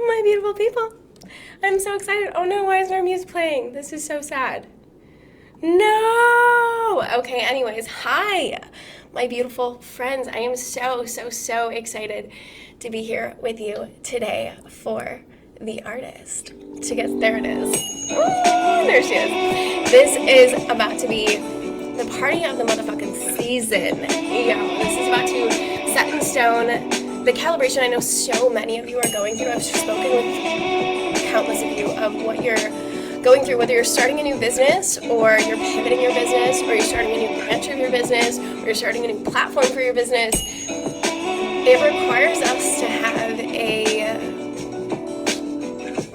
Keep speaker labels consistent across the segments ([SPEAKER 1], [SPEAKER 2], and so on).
[SPEAKER 1] my beautiful people. I'm so excited. Oh no, why isn't our music playing? This is so sad. No! Okay, anyways, hi, my beautiful friends. I am so excited to be here with you today for the artist. There it is. Ooh, there she is. This is about to be the party of the motherfucking season. Yeah, this is about to set in stone the calibration I know so many of you are going through. I've spoken with countless of you of what you're going through, whether you're starting a new business or you're pivoting your business or you're starting a new branch of your business or you're starting a new platform for your business. It requires us to have a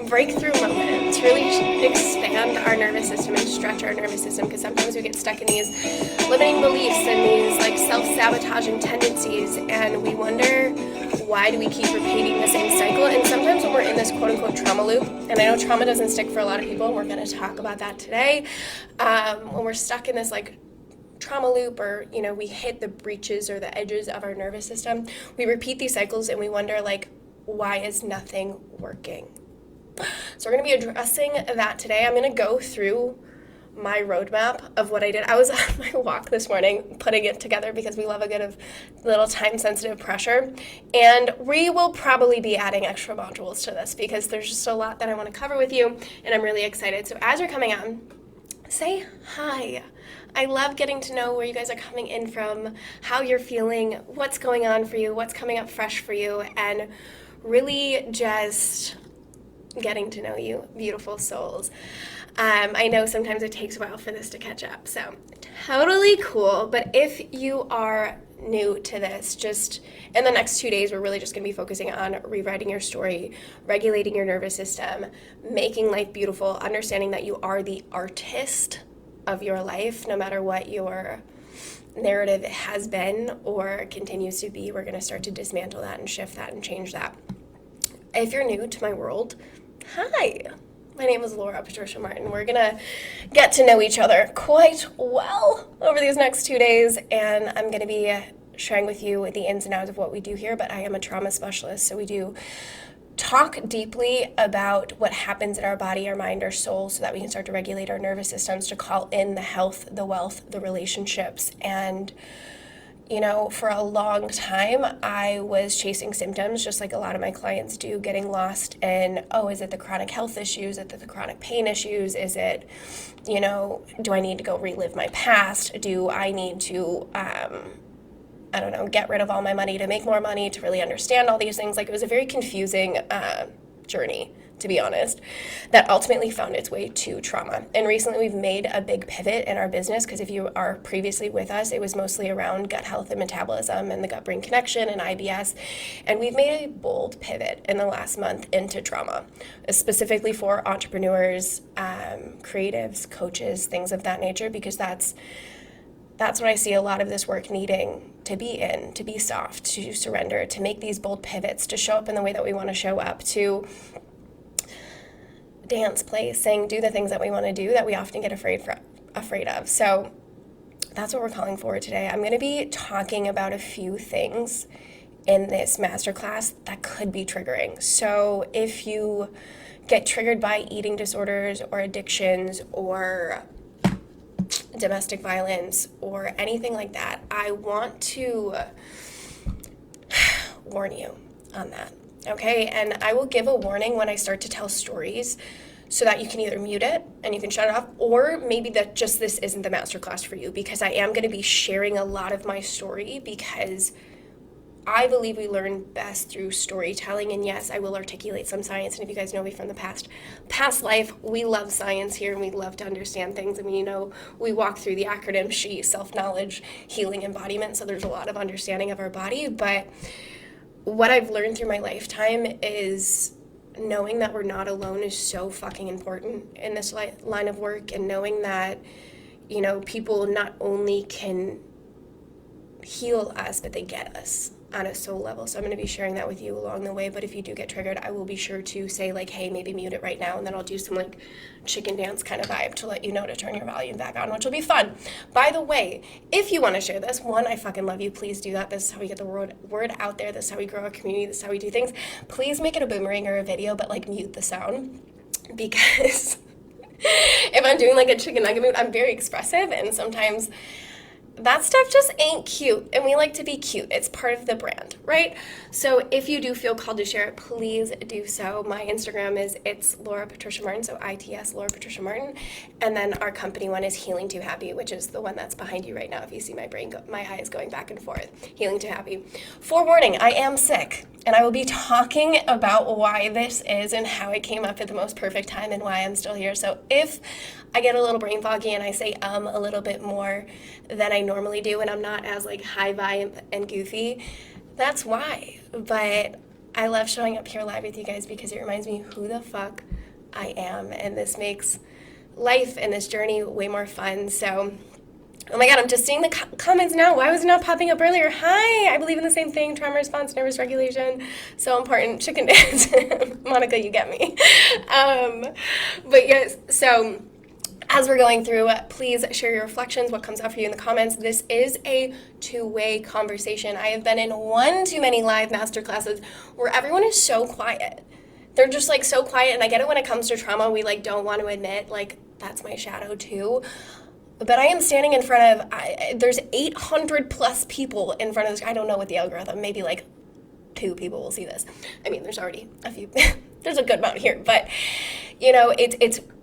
[SPEAKER 1] breakthrough moment to really expand our nervous system and stretch our nervous system, because sometimes we get stuck in these limiting beliefs and these like self-sabotaging tendencies, and we wonder, why do we keep repeating the same cycle? And sometimes when we're in this quote-unquote trauma loop, and I know trauma doesn't stick for a lot of people, we're going to talk about that today, when we're stuck in this like trauma loop, or we hit the breaches or the edges of our nervous system, we repeat these cycles and we wonder, like, why is nothing working? So we're going to be addressing that today. I'm going to go through my roadmap of what I did. I was on my walk this morning putting it together because we love a good little time-sensitive pressure. And we will probably be adding extra modules to this because there's just a lot that I want to cover with you, and I'm really excited. So as you're coming on, say hi. I love getting to know where you guys are coming in from, how you're feeling, what's going on for you, what's coming up fresh for you, and really just getting to know you, beautiful souls. I know sometimes it takes a while for this to catch up, so totally cool. But if you are new to this, just in the next 2 days, we're really just going to be focusing on rewriting your story, regulating your nervous system, making life beautiful, understanding that you are the artist of your life, no matter what your narrative has been or continues to be. We're going to start to dismantle that and shift that and change that. If you're new to my world, hi, my name is Laura Patricia Martin. We're gonna get to know each other quite well over these next 2 days, and I'm gonna be sharing with you the ins and outs of what we do here, but I am a trauma specialist, so we do talk deeply about what happens in our body, our mind, our soul, so that we can start to regulate our nervous systems to call in the health, the wealth, the relationships. And for a long time, I was chasing symptoms, just like a lot of my clients do, getting lost in, is it the chronic health issues? Is it the chronic pain issues? Is it, do I need to go relive my past? Do I need to, get rid of all my money to make more money, to really understand all these things? Like, it was a very confusing journey, to be honest, that ultimately found its way to trauma. And recently we've made a big pivot in our business, because if you are previously with us, it was mostly around gut health and metabolism and the gut-brain connection and IBS. And we've made a bold pivot in the last month into trauma, specifically for entrepreneurs, creatives, coaches, things of that nature, because that's what I see a lot of this work needing to be in, to be soft, to surrender, to make these bold pivots, to show up in the way that we want to show up, to dance, play, sing, do the things that we want to do that we often get afraid of. So that's what we're calling forward today. I'm going to be talking about a few things in this masterclass that could be triggering. So if you get triggered by eating disorders or addictions or domestic violence or anything like that, I want to warn you on that. Okay, and I will give a warning when I start to tell stories, so that you can either mute it and you can shut it off, or maybe that just this isn't the masterclass for you, because I am going to be sharing a lot of my story, because I believe we learn best through storytelling. And yes, I will articulate some science, and if you guys know me from the past life, we love science here and we love to understand things. I mean, we walk through the acronym SHE, self-knowledge, healing, embodiment, so there's a lot of understanding of our body. But what I've learned through my lifetime is knowing that we're not alone is so fucking important in this line of work, and knowing that, people not only can heal us, but they get us. on a soul level. So I'm going to be sharing that with you along the way. But if you do get triggered, I will be sure to say like, hey, maybe mute it right now. And then I'll do some like chicken dance kind of vibe to let you know to turn your volume back on, which will be fun. By the way, if you want to share this, one, I fucking love you. Please do that. This is how we get the word out there. This is how we grow a community. This is how we do things. Please make it a boomerang or a video, but like mute the sound, because if I'm doing like a chicken nugget mood, I'm very expressive, and sometimes that stuff just ain't cute, and we like to be cute. It's part of the brand, right? So if you do feel called to share it, please do so. My Instagram is it's Laura Patricia Martin, so ITS Laura Patricia Martin, and then our company one is Healing to Happy, which is the one that's behind you right now. If you see my my eyes going back and forth, Healing to Happy. Forewarning, I am sick, and I will be talking about why this is and how it came up at the most perfect time and why I'm still here. So if I get a little brain foggy and I say a little bit more than I normally do, and I'm not as like high vibe and goofy, that's why. But I love showing up here live with you guys because it reminds me who the fuck I am, and this makes life and this journey way more fun. So oh my God, I'm just seeing the comments now. Why was it not popping up earlier? Hi, I believe in the same thing. Trauma response, nervous regulation, so important. Chicken dance. Monica, you get me. But yes, so as we're going through, please share your reflections, what comes up for you in the comments. This is a two-way conversation. I have been in one too many live masterclasses where everyone is so quiet. They're just like so quiet, and I get it when it comes to trauma. We like don't want to admit like that's my shadow too. But I am standing in front of, there's 800 plus people in front of this. I don't know what the algorithm, maybe like 2 people will see this. I mean, there's already a few, there's a good amount here, but you know,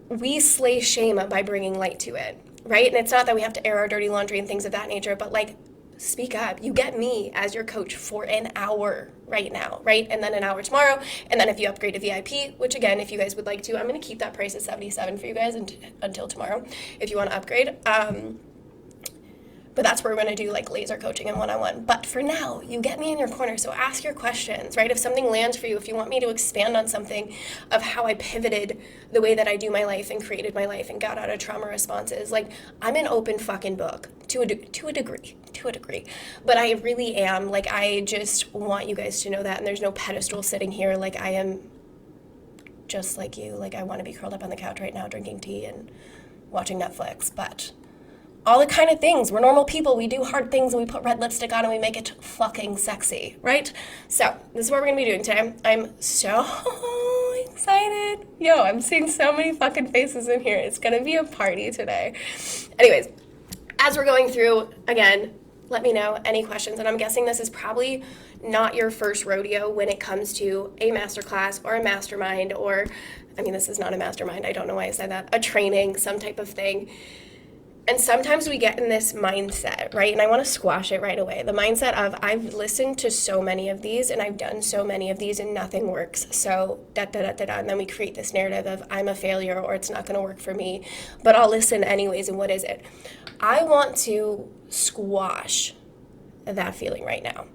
[SPEAKER 1] we slay shame by bringing light to it, right? And it's not that we have to air our dirty laundry and things of that nature, but like, speak up. You get me as your coach for an hour right now, right? And then an hour tomorrow. And then if you upgrade to VIP, which again, if you guys would like to, I'm going to keep that price at $77 for you guys until tomorrow, if you want to upgrade. But that's where we're going to do like laser coaching and one-on-one. But for now, you get me in your corner. So ask your questions, right? If something lands for you, if you want me to expand on something of how I pivoted the way that I do my life and created my life and got out of trauma responses, like I'm an open fucking book to a degree. But I really am, like, I just want you guys to know that. And there's no pedestal sitting here. Like I am just like you. Like I want to be curled up on the couch right now, drinking tea and watching Netflix, but all the kind of things. We're normal people. We do hard things and we put red lipstick on and we make it fucking sexy, right? So this is what we're going to be doing today. I'm so excited. Yo, I'm seeing so many fucking faces in here. It's going to be a party today. Anyways, as we're going through, again, let me know any questions. And I'm guessing this is probably not your first rodeo when it comes to a masterclass or a mastermind, or, I mean, this is not a mastermind. I don't know why I said that. A training, some type of thing. And sometimes we get in this mindset, right? And I want to squash it right away. The mindset of, I've listened to so many of these and I've done so many of these and nothing works. So and then we create this narrative of I'm a failure or it's not going to work for me, but I'll listen anyways. And what is it? I want to squash that feeling right now,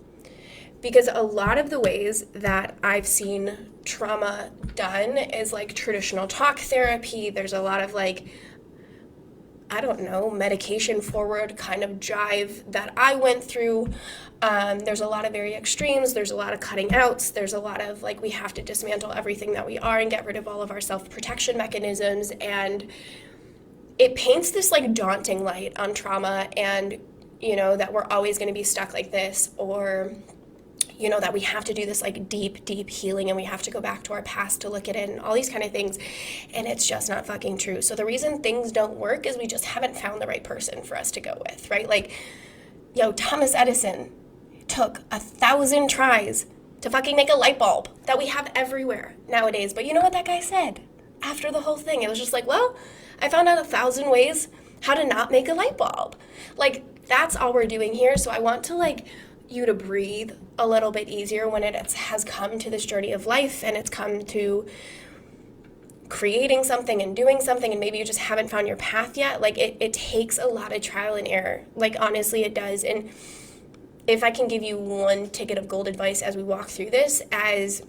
[SPEAKER 1] because a lot of the ways that I've seen trauma done is like traditional talk therapy. There's a lot of like, I don't know, medication forward kind of jive that I went through. There's a lot of very extremes. There's a lot of cutting outs. There's a lot of like, we have to dismantle everything that we are and get rid of all of our self-protection mechanisms. And it paints this like daunting light on trauma and, you know, that we're always going to be stuck like this, or, you know, that we have to do this like deep healing and we have to go back to our past to look at it and all these kind of things. And it's just not fucking true. So the reason things don't work is we just haven't found the right person for us to go with, right? Like, yo, Thomas Edison took 1,000 tries to fucking make a light bulb that we have everywhere nowadays. But you know what that guy said after the whole thing? It was just like, well, I found out 1,000 ways how to not make a light bulb. Like, that's all we're doing here. So I want to like you to breathe a little bit easier when it has come to this journey of life and it's come to creating something and doing something, and maybe you just haven't found your path yet. Like it takes a lot of trial and error. Like honestly, it does. And if I can give you one ticket of gold advice as we walk through this, as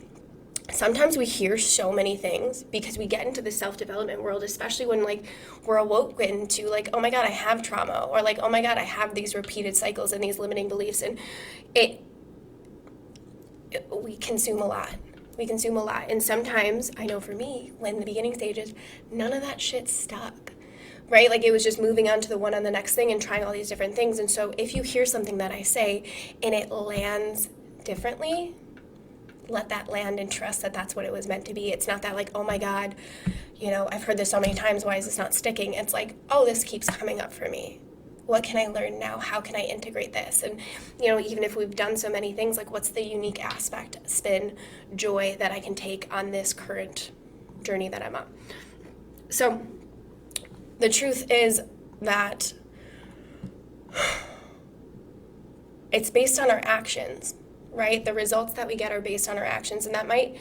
[SPEAKER 1] sometimes we hear so many things because we get into the self-development world, especially when like we're awoken to like, oh my God, I have trauma, or like, oh my God, I have these repeated cycles and these limiting beliefs. And we consume a lot. We consume a lot. And sometimes, I know for me, when in the beginning stages, none of that shit stuck, right? Like it was just moving on to the one on the next thing and trying all these different things. And so if you hear something that I say and it lands differently, let that land and trust that that's what it was meant to be. It's not that like, oh my God, I've heard this so many times, why is this not sticking? It's like, oh, this keeps coming up for me. What can I learn now? How can I integrate this? And, even if we've done so many things, like what's the unique aspect, spin, joy that I can take on this current journey that I'm on? So the truth is that it's based on our actions, right? The results that we get are based on our actions, and that might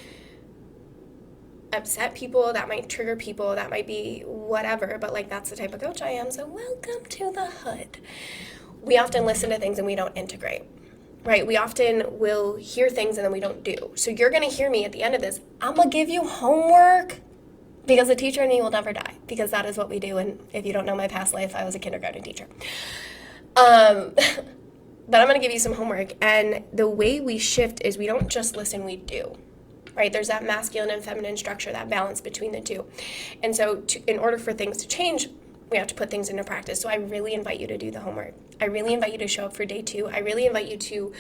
[SPEAKER 1] upset people, that might trigger people, that might be whatever, but like that's the type of coach I am, so welcome to the hood. We often listen to things and we don't integrate, right? We often will hear things and then we don't do. So you're gonna hear me at the end of this, I'm gonna give you homework, because the teacher in me will never die, because that is what we do. And if you don't know my past life, I was a kindergarten teacher. But I'm gonna give you some homework, and the way we shift is we don't just listen, we do. Right? There's that masculine and feminine structure, that balance between the two. And so in order for things to change, we have to put things into practice. So I really invite you to do the homework. I really invite you to show up for day 2. I really invite you to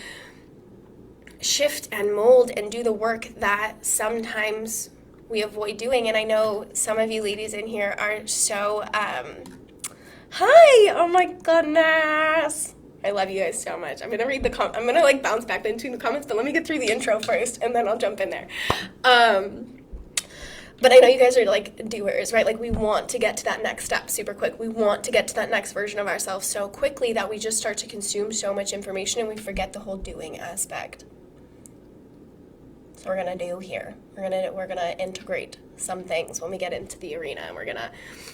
[SPEAKER 1] shift and mold and do the work that sometimes we avoid doing. And I know some of you ladies in here are so, hi, oh my goodness. I love you guys so much. I'm going to read I'm going to like bounce back into the comments, but let me get through the intro first and then I'll jump in there. But I know you guys are like doers, right? Like we want to get to that next step super quick. We want to get to that next version of ourselves so quickly that we just start to consume so much information and we forget the whole doing aspect. So we're going to do here. We're going to integrate some things when we get into the arena, and we're going to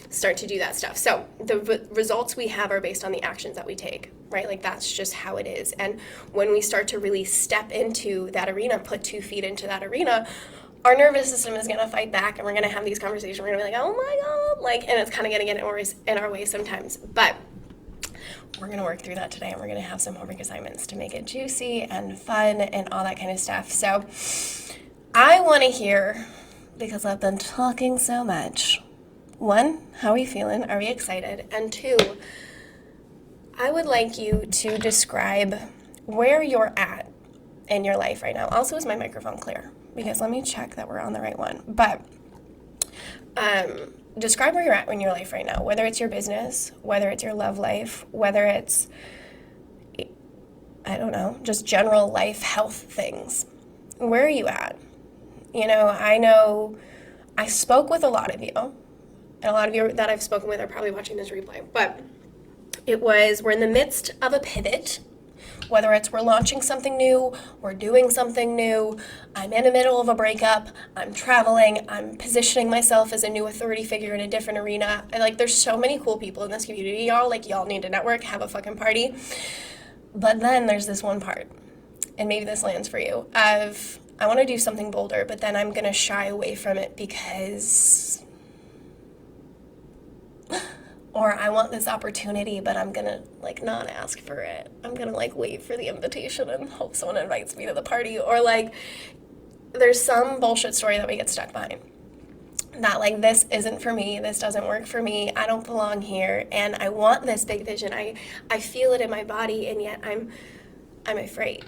[SPEAKER 1] start to do that stuff. So the results we have are based on the actions that we take, right? Like that's just how it is. And when we start to really step into that arena, put 2 feet into that arena, our nervous system is going to fight back, and we're going to have these conversations. We're going to be like, oh my God, like, and it's kind of going to get in our way sometimes. But we're going to work through that today, and we're going to have some homework assignments to make it juicy and fun and all that kind of stuff. So I want to hear, because I've been talking so much, 1, how are we feeling? Are we excited? And 2, I would like you to describe where you're at in your life right now. Also, is my microphone clear? Because let me check that we're on the right one. But describe where you're at in your life right now, whether it's your business, whether it's your love life, whether it's, I don't know, just general life health things. Where are you at? I know I spoke with a lot of you, and a lot of you that I've spoken with are probably watching this replay, but we're in the midst of a pivot, whether it's we're launching something new, we're doing something new, I'm in the middle of a breakup, I'm traveling, I'm positioning myself as a new authority figure in a different arena. And like, there's so many cool people in this community, y'all. Like, y'all need to network, have a fucking party. But then there's this one part, and maybe this lands for you, of I want to do something bolder, but then I'm going to shy away from it because, or I want this opportunity, but I'm going to like not ask for it. I'm going to like wait for the invitation and hope someone invites me to the party. Or like there's some bullshit story that we get stuck behind. That like, this isn't for me, this doesn't work for me, I don't belong here, and I want this big vision. I feel it in my body, and yet I'm afraid.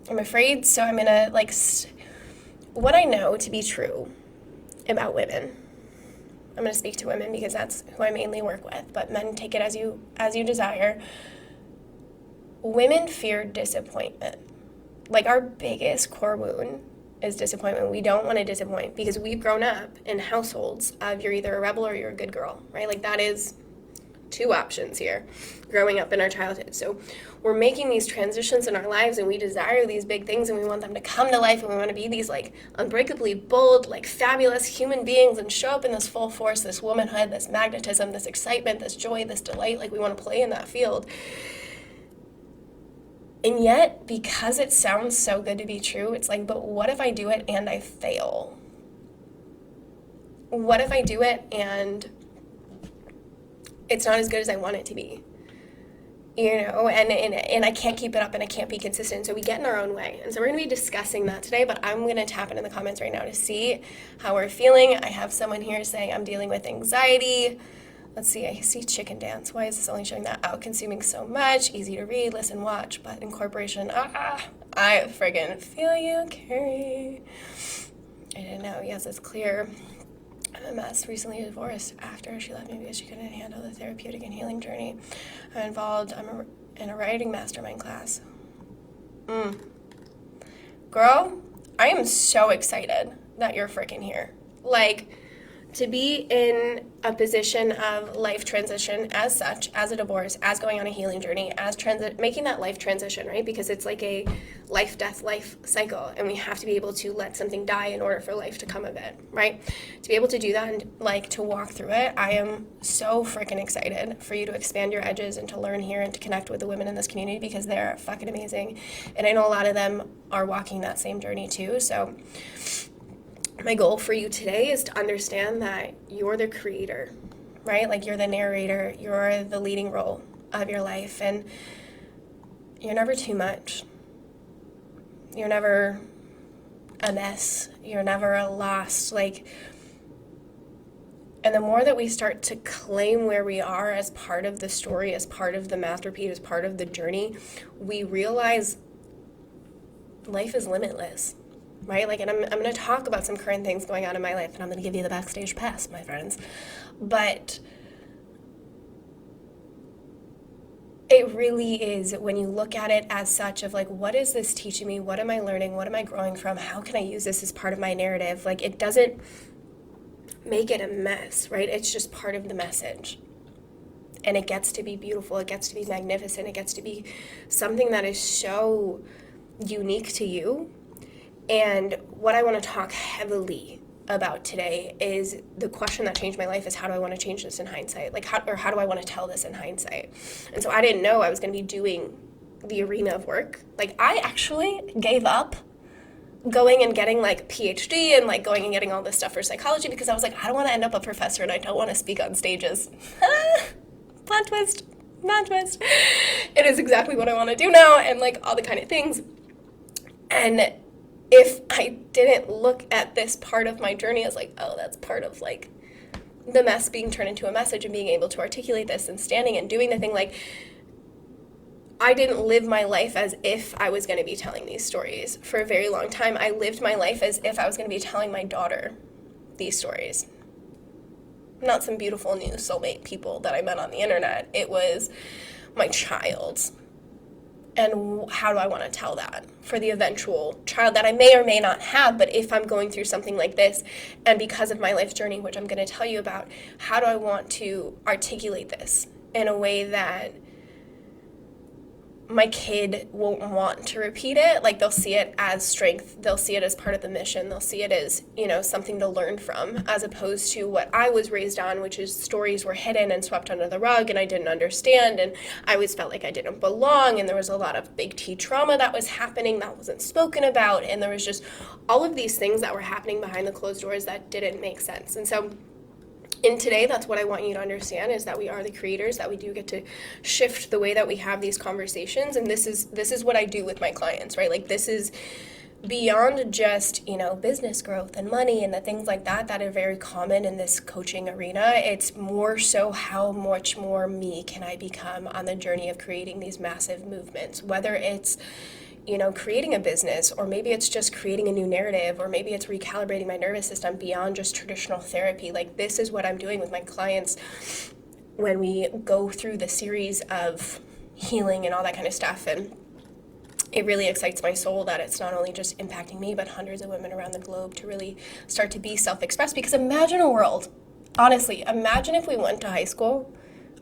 [SPEAKER 1] I'm afraid, so I'm gonna like what I know to be true about women. I'm gonna speak to women because that's who I mainly work with, but men, take it as you desire. Women fear disappointment. Like, our biggest core wound is disappointment. We don't want to disappoint because we've grown up in households of you're either a rebel or you're a good girl, right? Like, that is 2 options here growing up in our childhood. So we're making these transitions in our lives, and we desire these big things, and we want them to come to life, and we want to be these like unbreakably bold, like fabulous human beings and show up in this full force, this womanhood, this magnetism, this excitement, this joy, this delight. Like, we want to play in that field. And yet, because it sounds so good to be true, it's like, but what if I do it and I fail? What if I do it and it's not as good as I want it to be? and I can't keep it up and I can't be consistent. So we get in our own way. And so we're going to be discussing that today, but I'm going to tap into the comments right now to see how we're feeling. I have someone here saying I'm dealing with anxiety. Let's see, I see chicken dance. Why is this only showing that? Out consuming so much, easy to read, listen, watch, but incorporation, I friggin' feel you, Carrie. I didn't know, yes, it's clear. I'm a mess, recently divorced after she left me because she couldn't handle the therapeutic and healing journey. I'm in a writing mastermind class. Girl, I am so excited that you're freaking here. Like, to be in a position of life transition as such, as a divorce, as going on a healing journey, as making that life transition, right? Because it's like a life, death, life cycle, and we have to be able to let something die in order for life to come of it, right? To be able to do that and like to walk through it, I am so freaking excited for you to expand your edges and to learn here and to connect with the women in this community because they're fucking amazing. And I know a lot of them are walking that same journey too, so my goal for you today is to understand that you're the creator, right? Like you're the narrator, you're the leading role of your life, and you're never too much. You're never a mess. You're never a loss. And the more that we start to claim where we are as part of the story, as part of the masterpiece, as part of the journey, we realize life is limitless. Right? And I'm going to talk about some current things going on in my life, and I'm going to give you the backstage pass, my friends. But it really is, when you look at it as such of what is this teaching me? What am I learning? What am I growing from? How can I use this as part of my narrative? It doesn't make it a mess, right? It's just part of the message. And it gets to be beautiful. It gets to be magnificent. It gets to be something that is so unique to you. And what I want to talk heavily about today is the question that changed my life is, how do I want to change this in hindsight? How do I want to tell this in hindsight? And so I didn't know I was going to be doing the arena of work. I actually gave up going and getting PhD and going and getting all this stuff for psychology because I was I don't want to end up a professor and I don't want to speak on stages. Plot twist. It is exactly what I want to do now, and all the kind of things. And if I didn't look at this part of my journey as oh, that's part of the mess being turned into a message and being able to articulate this and standing and doing the thing, I didn't live my life as if I was going to be telling these stories for a very long time. I lived my life as if I was going to be telling my daughter these stories. Not some beautiful new soulmate people that I met on the internet. It was my child. And how do I want to tell that for the eventual child that I may or may not have, but if I'm going through something like this, and because of my life journey, which I'm going to tell you about, how do I want to articulate this in a way that my kid won't want to repeat it? They'll see it as strength. They'll see it as part of the mission. They'll see it as, something to learn from, as opposed to what I was raised on, which is stories were hidden and swept under the rug, and I didn't understand, and I always felt like I didn't belong, and there was a lot of big T trauma that was happening that wasn't spoken about, and there was just all of these things that were happening behind the closed doors that didn't make sense. And so in today, that's what I want you to understand, is that we are the creators, that we do get to shift the way that we have these conversations. And this is what I do with my clients, right? This is beyond just, business growth and money and the things like that are very common in this coaching arena. It's more so how much more me can I become on the journey of creating these massive movements, whether it's creating a business, or maybe it's just creating a new narrative, or maybe it's recalibrating my nervous system beyond just traditional therapy. This is what I'm doing with my clients when we go through the series of healing and all that kind of stuff. And it really excites my soul that it's not only just impacting me, but hundreds of women around the globe to really start to be self-expressed. Because imagine a world, honestly, imagine if we went to high school.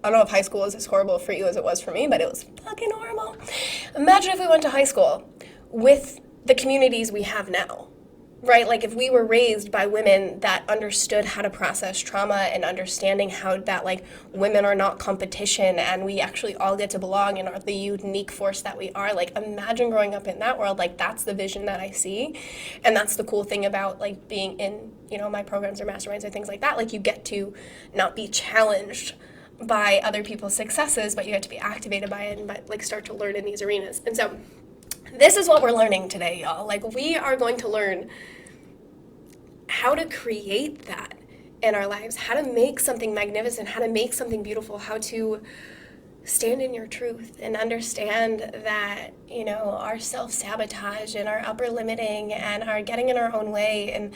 [SPEAKER 1] I don't know if high school was as horrible for you as it was for me, but it was fucking horrible. Imagine if we went to high school with the communities we have now, right? If we were raised by women that understood how to process trauma and understanding how that women are not competition and we actually all get to belong and are the unique force that we are. Imagine growing up in that world. That's the vision that I see. And that's the cool thing about being in, my programs or masterminds or things like that. You get to not be challenged by other people's successes, but you get to be activated by it and like start to learn in these arenas. And so this is what we're learning today, y'all. Like, we are going to learn how to create that in our lives, how to make something magnificent, how to make something beautiful, how to stand in your truth and understand that, you know, our self-sabotage and our upper limiting and our getting in our own way and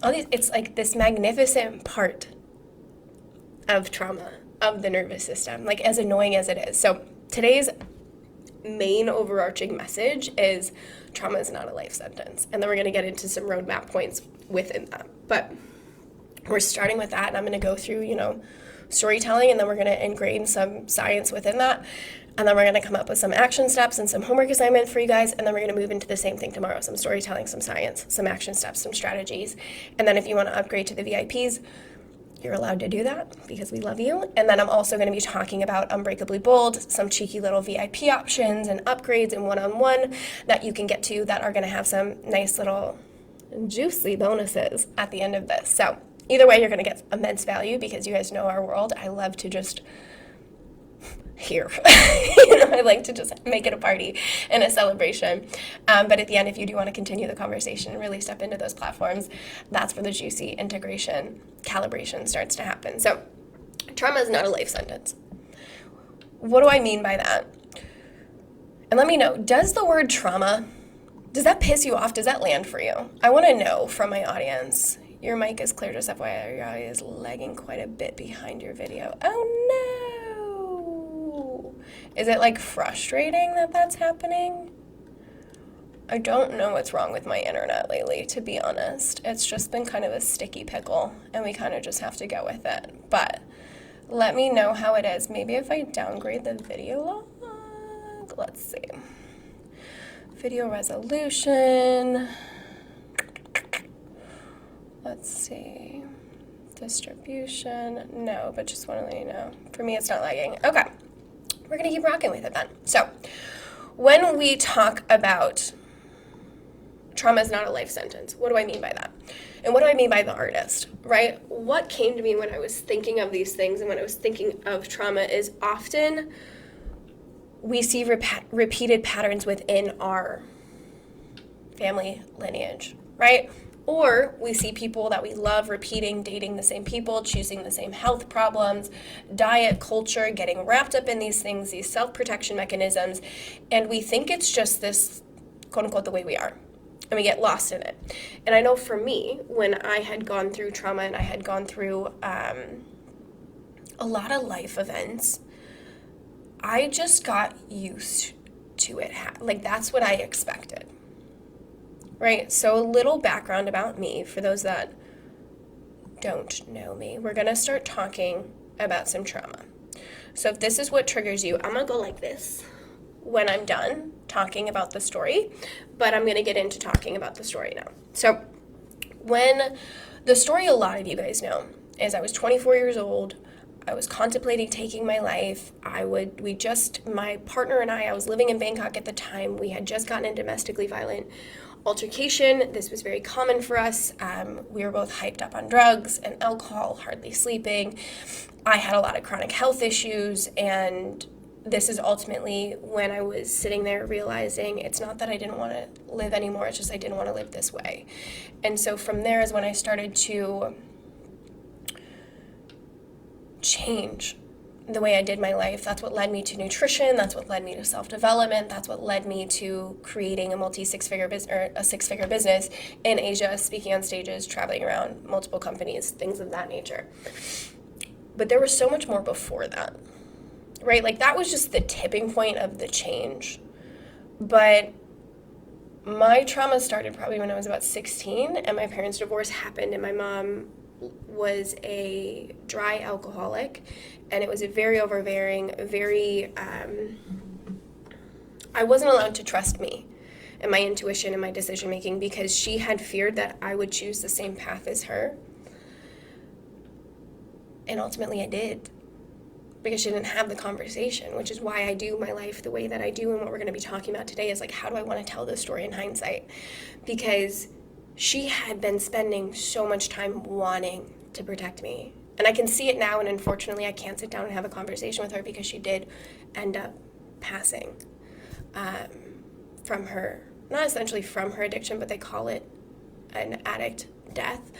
[SPEAKER 1] all these, it's like this magnificent part of trauma, of the nervous system, like as annoying as it is. So today's main overarching message is trauma is not a life sentence. And then we're going to get into some roadmap points within that. But we're starting with that, and I'm going to go through, you know, storytelling, and then we're going to ingrain some science within that. And then we're going to come up with some action steps and some homework assignment for you guys. And then we're going to move into the same thing tomorrow. Some storytelling, some science, some action steps, some strategies. And then if you want to upgrade to the VIPs, you're allowed to do that because we love you. And then I'm also going to be talking about Unbreakably Bold, some cheeky little VIP options and upgrades and one-on-one that you can get to that are going to have some nice little juicy bonuses at the end of this. So either way, you're going to get immense value because you guys know our world. I love to just hear. You know, I like to just make it a party and a celebration. But at the end, if you do want to continue the conversation and really step into those platforms, that's where the juicy integration calibration starts to happen. So trauma is not a life sentence. What do I mean by that? And let me know, does the word trauma, does that piss you off? Does that land for you? I want to know from my audience. Your mic is clear, just FYI. Your audio is lagging quite a bit behind your video. Oh no! Is it like frustrating that that's happening? I don't know what's wrong with my internet lately, to be honest. It's just been kind of a sticky pickle, and we kind of just have to go with it. But let me know how it is. Maybe if I downgrade the video log, let's see. Video resolution. Let's see. Distribution. No, but just want to let you know. For me, it's not lagging. Okay. We're going to keep rocking with it then. So when we talk about trauma is not a life sentence, what do I mean by that? And what do I mean by the artist, right? What came to me when I was thinking of these things and when I was thinking of trauma is often we see repeated patterns within our family lineage, right? Or we see people that we love repeating, dating the same people, choosing the same health problems, diet, culture, getting wrapped up in these things, these self-protection mechanisms, and we think it's just this, quote unquote, the way we are, and we get lost in it. And I know for me, when I had gone through trauma and I had gone through a lot of life events, I just got used to it. Like, that's what I expected. Right, so a little background about me for those that don't know me. We're going to start talking about some trauma. So if this is what triggers you, I'm going to go like this when I'm done talking about the story, but I'm going to get into talking about the story now. So when the story a lot of you guys know is I was 24 years old. I was contemplating taking my life. My partner and I was living in Bangkok at the time. We had just gotten in domestically violent altercation. This was very common for us. We were both hyped up on drugs and alcohol, hardly sleeping. I had a lot of chronic health issues, and this is ultimately when I was sitting there realizing it's not that I didn't want to live anymore, it's just I didn't want to live this way. And so from there is when I started to change the way I did my life. That's what led me to nutrition. That's what led me to self-development. That's what led me to creating a six-figure business in Asia, speaking on stages, traveling around multiple companies, things of that nature. But there was so much more before that, right? Like, that was just the tipping point of the change. But my trauma started probably when I was about 16, and my parents' divorce happened, and my mom was a dry alcoholic, and it was a very overbearing, I wasn't allowed to trust me and my intuition and my decision making because she had feared that I would choose the same path as her. And ultimately I did, because she didn't have the conversation, which is why I do my life the way that I do. And what we're going to be talking about today is like, how do I want to tell this story in hindsight? Because she had been spending so much time wanting to protect me And I can see it now, and unfortunately I can't sit down and have a conversation with her because she did end up passing from her, not essentially from her addiction, but they call it an addict death.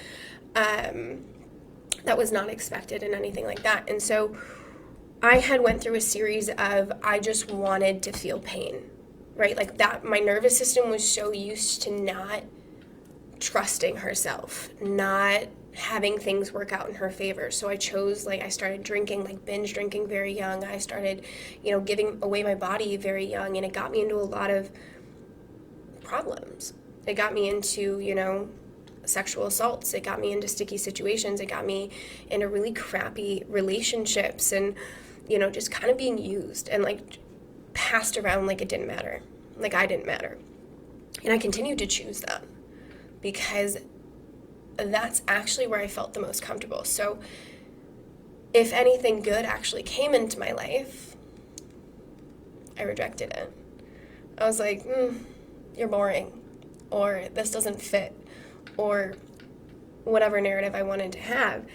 [SPEAKER 1] That was not expected and anything like that. And so I had went through a series of, I just wanted to feel pain, right? Like that, my nervous system was so used to not trusting herself, not having things work out in her favor. So I chose, like, I started drinking, like binge drinking very young. I started, giving away my body very young, and it got me into a lot of problems. It got me into, sexual assaults. It got me into sticky situations. It got me into really crappy relationships, and, just kind of being used and like passed around like it didn't matter. Like I didn't matter. And I continued to choose that because that's actually where I felt the most comfortable. So if anything good actually came into my life, I rejected it. I was like, you're boring, or this doesn't fit, or whatever narrative I wanted to have.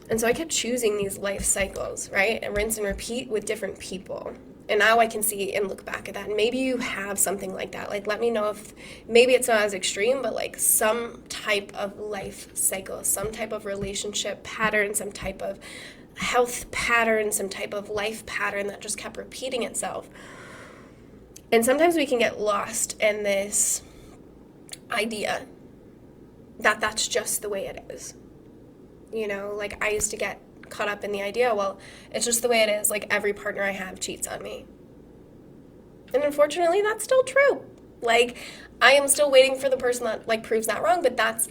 [SPEAKER 1] And so I kept choosing these life cycles, right? And rinse and repeat with different people. And now I can see and look back at that. And maybe you have something like that. Like, let me know if maybe it's not as extreme, but like some type of life cycle, some type of relationship pattern, some type of health pattern, some type of life pattern that just kept repeating itself. And sometimes we can get lost in this idea that that's just the way it is. Like I used to get caught up in the idea, well, it's just the way it is. Like every partner I have cheats on me. And unfortunately, that's still true. Like I am still waiting for the person that like proves that wrong, but that's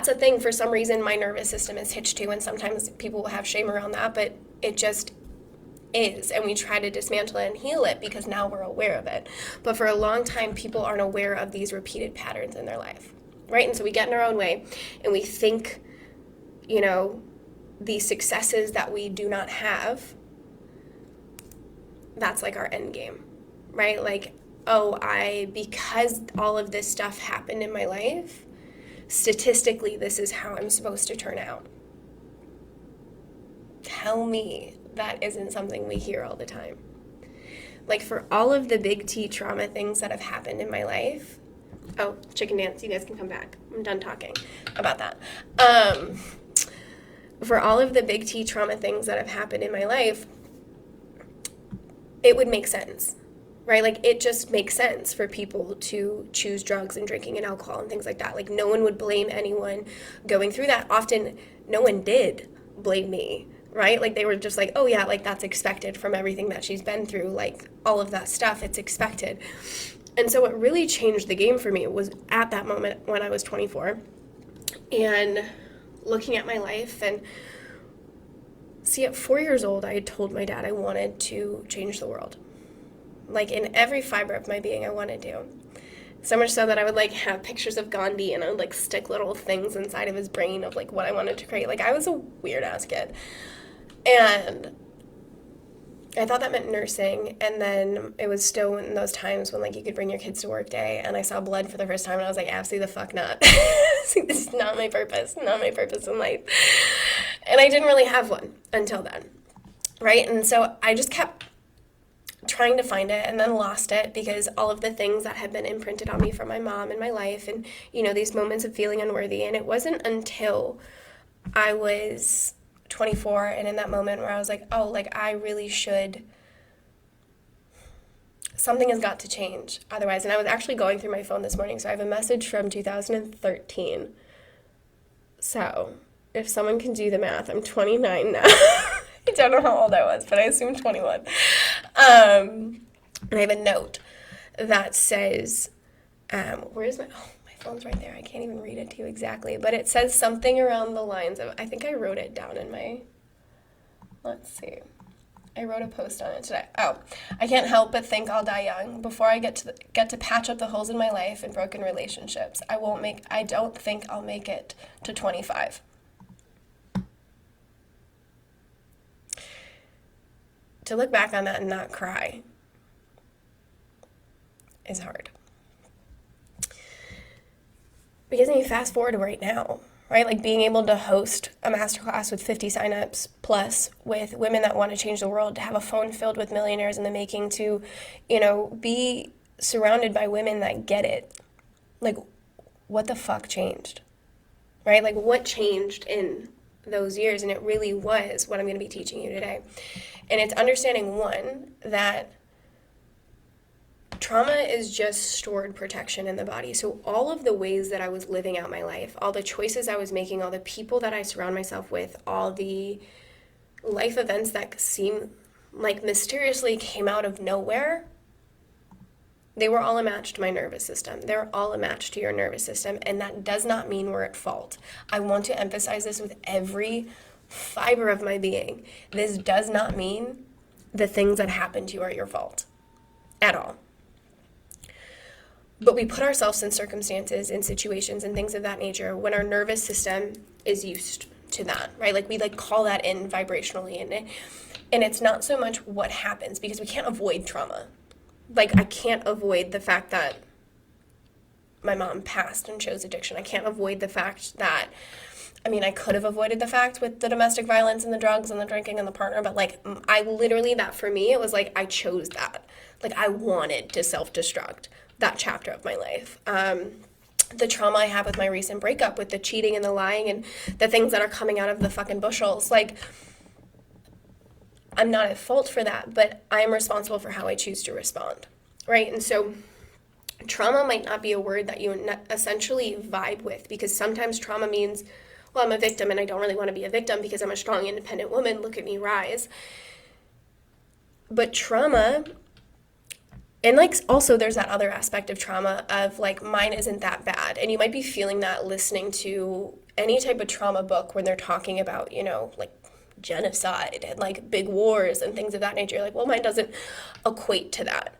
[SPEAKER 1] a thing. For some reason, my nervous system is hitched to, and sometimes people will have shame around that, but it just is, and we try to dismantle it and heal it because now we're aware of it. But for a long time, people aren't aware of these repeated patterns in their life, right? And so we get in our own way, and we think, the successes that we do not have, that's like our end game, right? Like, because all of this stuff happened in my life, statistically, this is how I'm supposed to turn out. Tell me that isn't something we hear all the time. Like for all of the big T trauma things that have happened in my life, chicken dance, you guys can come back. I'm done talking about that. For all of the big T trauma things that have happened in my life, it would make sense, right? Like it just makes sense for people to choose drugs and drinking and alcohol and things like that. Like no one would blame anyone going through that. Often no one did blame me, right? Like they were just like, oh yeah, like that's expected from everything that she's been through, like all of that stuff, it's expected. And so what really changed the game for me was at that moment when I was 24 and looking at my life, and see, at 4 years old, I had told my dad I wanted to change the world. Like in every fiber of my being, I wanted to. So much so that I would like have pictures of Gandhi, and I would like stick little things inside of his brain of like what I wanted to create. Like I was a weird ass kid. And I thought that meant nursing, and then it was still in those times when like you could bring your kids to work day, and I saw blood for the first time, and I was like, absolutely the fuck not. This is not my purpose in life. And I didn't really have one until then, right? And so I just kept trying to find it, and then lost it because all of the things that had been imprinted on me from my mom in my life, and these moments of feeling unworthy. And it wasn't until I was 24 and in that moment where I was like, oh, like I really should, something has got to change otherwise. And I was actually going through my phone this morning, so I have a message from 2013. So if someone can do the math, I'm 29 now. I don't know how old I was, but I assume 21. And I have a note that says, where's my phone's right there. I can't even read it to you exactly, but it says something around the lines of, I think I wrote it down in my, let's see. I wrote a post on it today. Oh, I can't help but think I'll die young before I get to patch up the holes in my life and broken relationships. I don't think I'll make it to 25. To look back on that and not cry is hard. Because then you fast forward to right now, right? Like being able to host a masterclass with 50 signups plus with women that want to change the world, to have a phone filled with millionaires in the making, to, be surrounded by women that get it. Like, what the fuck changed, right? Like, what changed in those years? And it really was what I'm going to be teaching you today. And it's understanding, one, that trauma is just stored protection in the body. So all of the ways that I was living out my life, all the choices I was making, all the people that I surround myself with, all the life events that seem like mysteriously came out of nowhere, they were all a match to my nervous system. They're all a match to your nervous system, and that does not mean we're at fault. I want to emphasize this with every fiber of my being. This does not mean the things that happen to you are your fault at all. But we put ourselves in circumstances, in situations, and things of that nature when our nervous system is used to that, right? Like we call that in vibrationally, and it's not so much what happens, because we can't avoid trauma. Like, I can't avoid the fact that my mom passed and chose addiction. I can't avoid the fact that, I could have avoided the fact with the domestic violence and the drugs and the drinking and the partner, but I literally, that for me, it was like I chose that. Like, I wanted to self-destruct that chapter of my life. The trauma I have with my recent breakup, with the cheating and the lying and the things that are coming out of the fucking bushels, I'm not at fault for that, but I am responsible for how I choose to respond, right? And so trauma might not be a word that you essentially vibe with, because sometimes trauma means, well, I'm a victim and I don't really want to be a victim because I'm a strong, independent woman. Look at me rise. But trauma, and also there's that other aspect of trauma of mine isn't that bad. And you might be feeling that listening to any type of trauma book when they're talking about, genocide and big wars and things of that nature. Well, mine doesn't equate to that,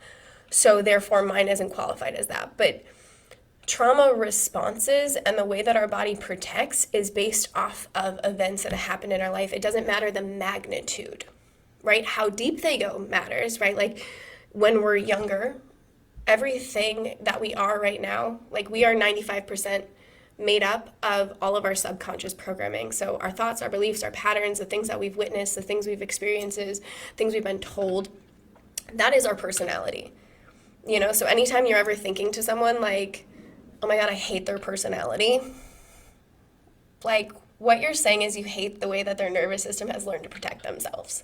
[SPEAKER 1] so therefore mine isn't qualified as that. But trauma responses and the way that our body protects is based off of events that have happened in our life. It doesn't matter the magnitude, right? How deep they go matters, right? When we're younger, everything that we are right now, we are 95% made up of all of our subconscious programming. So our thoughts, our beliefs, our patterns, the things that we've witnessed, the things we've experienced, things we've been told, that is our personality. So anytime you're ever thinking to someone oh my God, I hate their personality, what you're saying is you hate the way that their nervous system has learned to protect themselves.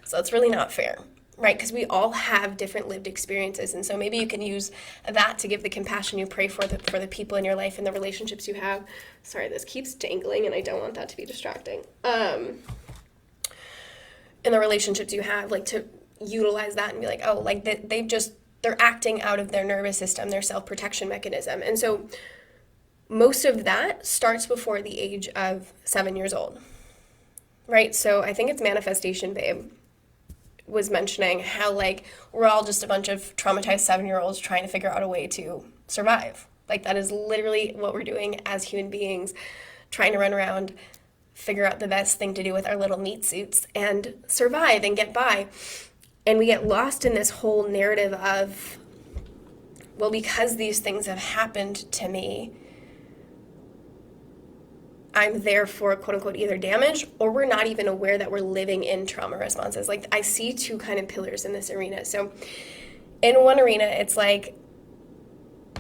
[SPEAKER 1] So it's really not fair, right? Because we all have different lived experiences. And so maybe you can use that to give the compassion you pray for the people in your life and the relationships you have. Sorry, this keeps dangling and I don't want that to be distracting. In the relationships you have, to utilize that and be they're acting out of their nervous system, their self-protection mechanism. And so most of that starts before the age of 7 years old, right? So I think it's Manifestation Babe was mentioning how we're all just a bunch of traumatized 7-year-olds trying to figure out a way to survive. That is literally what we're doing as human beings, trying to run around, figure out the best thing to do with our little meat suits and survive and get by. And we get lost in this whole narrative of, well, because these things have happened to me, I'm therefore, quote unquote, either damaged, or we're not even aware that we're living in trauma responses. I see two kind of pillars in this arena. So in one arena, it's and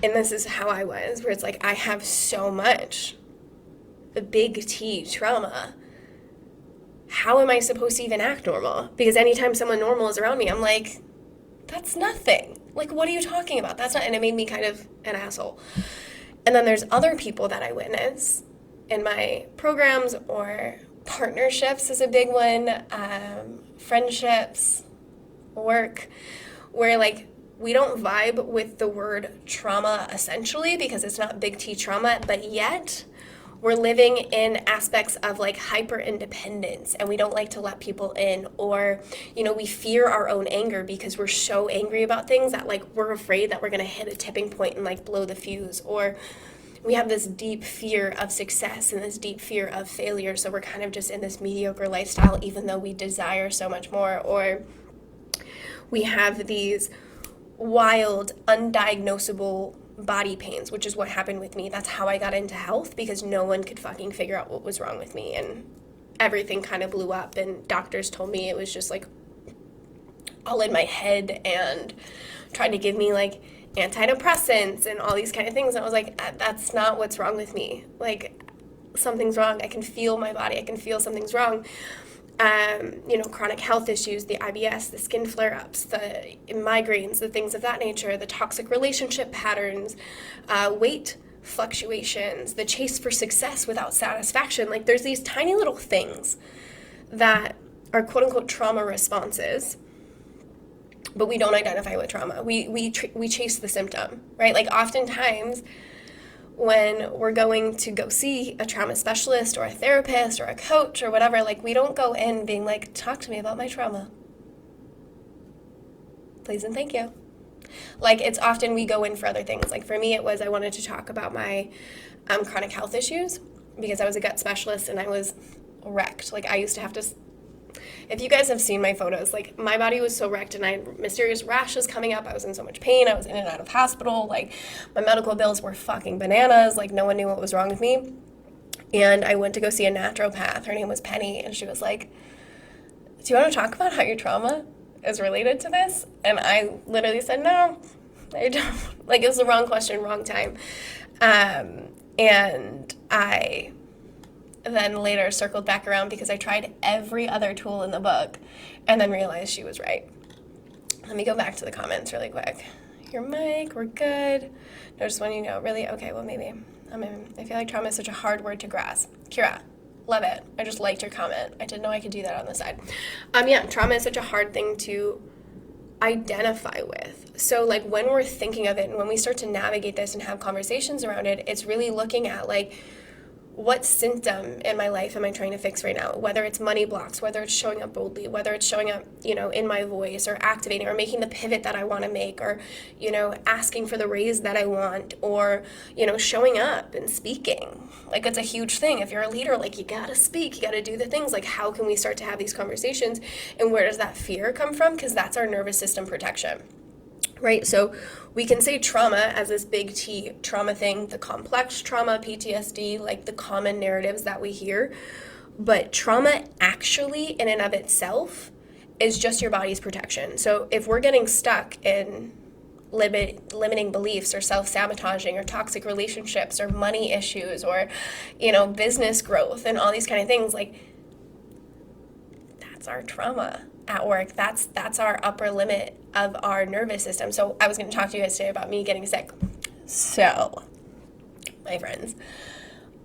[SPEAKER 1] this is how I was, where it's I have so much the big T trauma. How am I supposed to even act normal? Because anytime someone normal is around me, I'm that's nothing. What are you talking about? That's not, and it made me kind of an asshole. And then there's other people that I witness in my programs, or partnerships is a big one, friendships, work, where we don't vibe with the word trauma essentially because it's not big T trauma, but yet we're living in aspects of hyper independence, and we don't like to let people in, or we fear our own anger because we're so angry about things that we're afraid that we're going to hit a tipping point and blow the fuse, or we have this deep fear of success and this deep fear of failure, so we're kind of just in this mediocre lifestyle even though we desire so much more. Or we have these wild, undiagnosable body pains, which is what happened with me. That's how I got into health, because no one could fucking figure out what was wrong with me, and everything kind of blew up, and doctors told me it was just like all in my head and tried to give me like antidepressants and all these kind of things. And I was like, that's not what's wrong with me. Like, something's wrong. I can feel my body. I can feel something's wrong. Chronic health issues, the IBS, the skin flare-ups, the migraines, the things of that nature, the toxic relationship patterns, weight fluctuations, the chase for success without satisfaction. Like, there's these tiny little things that are quote-unquote trauma responses, but we don't identify with trauma. We chase the symptom, right? Like, oftentimes when we're going to go see a trauma specialist or a therapist or a coach or whatever, like, we don't go in being like, talk to me about my trauma. Please and thank you. Like, it's often we go in for other things. Like, for me, it was I wanted to talk about my chronic health issues, because I was a gut specialist and I was wrecked. Like, I used to have to, if you guys have seen my photos, like, my body was so wrecked and I had mysterious rashes coming up. I was in so much pain. I was in and out of hospital. Like, my medical bills were fucking bananas. Like, no one knew what was wrong with me. And I went to go see a naturopath. Her name was Penny. And she was like, do you want to talk about how your trauma is related to this? And I literally said, no, I don't. Like, it was the wrong question, wrong time. And I then later circled back around because I tried every other tool in the book and then realized she was right. Let me go back to the comments really quick. Your mic, we're good. No, just want you to know, really? Okay, well, maybe. I feel like trauma is such a hard word to grasp. Kira, love it. I just liked your comment. I didn't know I could do that on the side. Trauma is such a hard thing to identify with. So, like, when we're thinking of it and when we start to navigate this and have conversations around it, it's really looking at, like, what symptom in my life am I trying to fix right now? Whether it's money blocks, whether it's showing up boldly, whether it's showing up, in my voice, or activating, or making the pivot that I want to make, or, asking for the raise that I want, or, showing up and speaking. Like, it's a huge thing. If you're a leader, like, you gotta speak, you gotta do the things. Like, how can we start to have these conversations? And where does that fear come from? Because that's our nervous system protection. Right? So we can say trauma as this big T trauma thing, the complex trauma, PTSD, like the common narratives that we hear. But trauma actually in and of itself is just your body's protection. So if we're getting stuck in limiting beliefs or self-sabotaging or toxic relationships or money issues or, business growth and all these kind of things, like, that's our trauma at work. That's our upper limit of our nervous system. So I was going to talk to you guys today about me getting sick. So, my friends,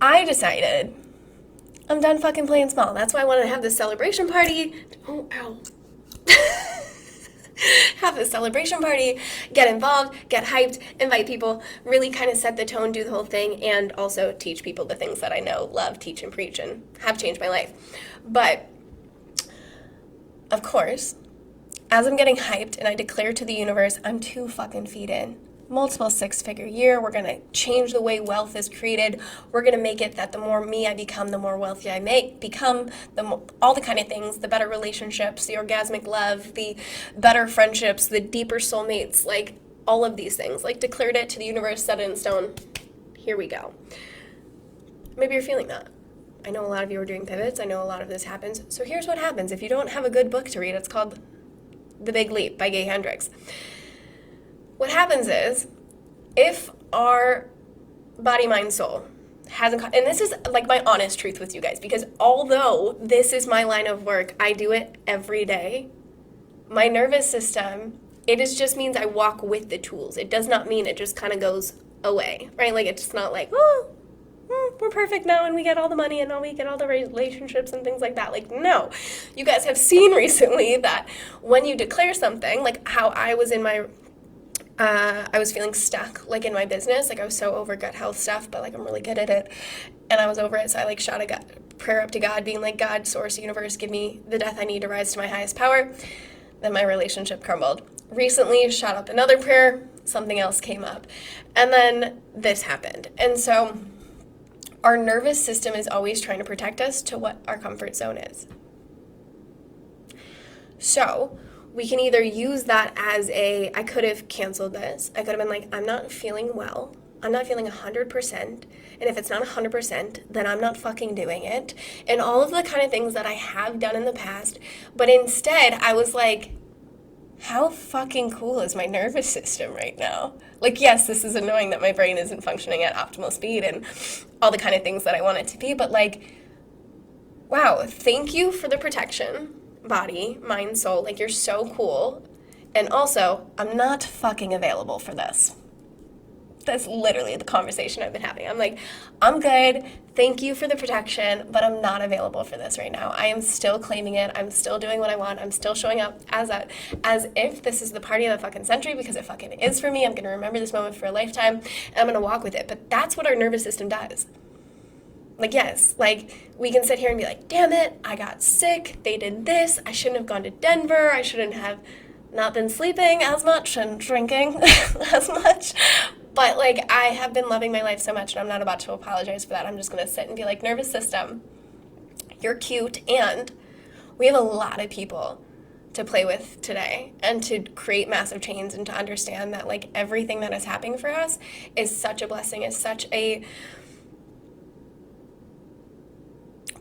[SPEAKER 1] I decided I'm done fucking playing small. That's why I wanted to have this celebration party. Oh, ow. Have this celebration party, get involved, get hyped, invite people, really kind of set the tone, do the whole thing, and also teach people the things that I know, love, teach, and preach, and have changed my life. But of course, as I'm getting hyped and I declare to the universe, I'm 2 fucking feet in, multiple 6-figure year, we're going to change the way wealth is created, we're going to make it that the more me I become, the more wealthy I become, all the kind of things, the better relationships, the orgasmic love, the better friendships, the deeper soulmates, like all of these things, like declared it to the universe, set it in stone, here we go. Maybe you're feeling that. I know a lot of you are doing pivots. I know a lot of this happens. So here's what happens. If you don't have a good book to read, it's called The Big Leap by Gay Hendricks. What happens is, if our body, mind, soul hasn't, and this is like my honest truth with you guys, because although this is my line of work, I do it every day, my nervous system, just means I walk with the tools. It does not mean it just kind of goes away, right? Like, it's not like, we're perfect now and we get all the money and now we get all the relationships and things like that. Like, no. You guys have seen recently that when you declare something, like how I was in my, I was feeling stuck, like in my business, like I was so over gut health stuff, but like I'm really good at it. And I was over it, so I like shot a prayer up to God, being like, God, source, universe, give me the death I need to rise to my highest power. Then my relationship crumbled. Recently, shot up another prayer, something else came up. And then this happened. And so our nervous system is always trying to protect us to what our comfort zone is. So we can either use that as I could have canceled this. I could have been like, I'm not feeling well. I'm not feeling 100%. And if it's not 100%, then I'm not fucking doing it. And all of the kind of things that I have done in the past. But instead, I was like, how fucking cool is my nervous system right now? Like, yes, this is annoying that my brain isn't functioning at optimal speed and all the kind of things that I want it to be. But like, wow, thank you for the protection. Body, mind, soul, like you're so cool. And also, I'm not fucking available for this. That's literally the conversation I've been having. I'm like, I'm good. Thank you for the protection, but I'm not available for this right now. I am still claiming it. I'm still doing what I want. I'm still showing up as if this is the party of the fucking century, because it fucking is for me. I'm going to remember this moment for a lifetime, and I'm going to walk with it. But that's what our nervous system does. Like, yes, like, we can sit here and be like, damn it, I got sick, they did this, I shouldn't have gone to Denver, I shouldn't have not been sleeping as much and drinking as much. But, like, I have been loving my life so much, and I'm not about to apologize for that. I'm just going to sit and be like, nervous system, you're cute, and we have a lot of people to play with today and to create massive change and to understand that, like, everything that is happening for us is such a blessing, is such a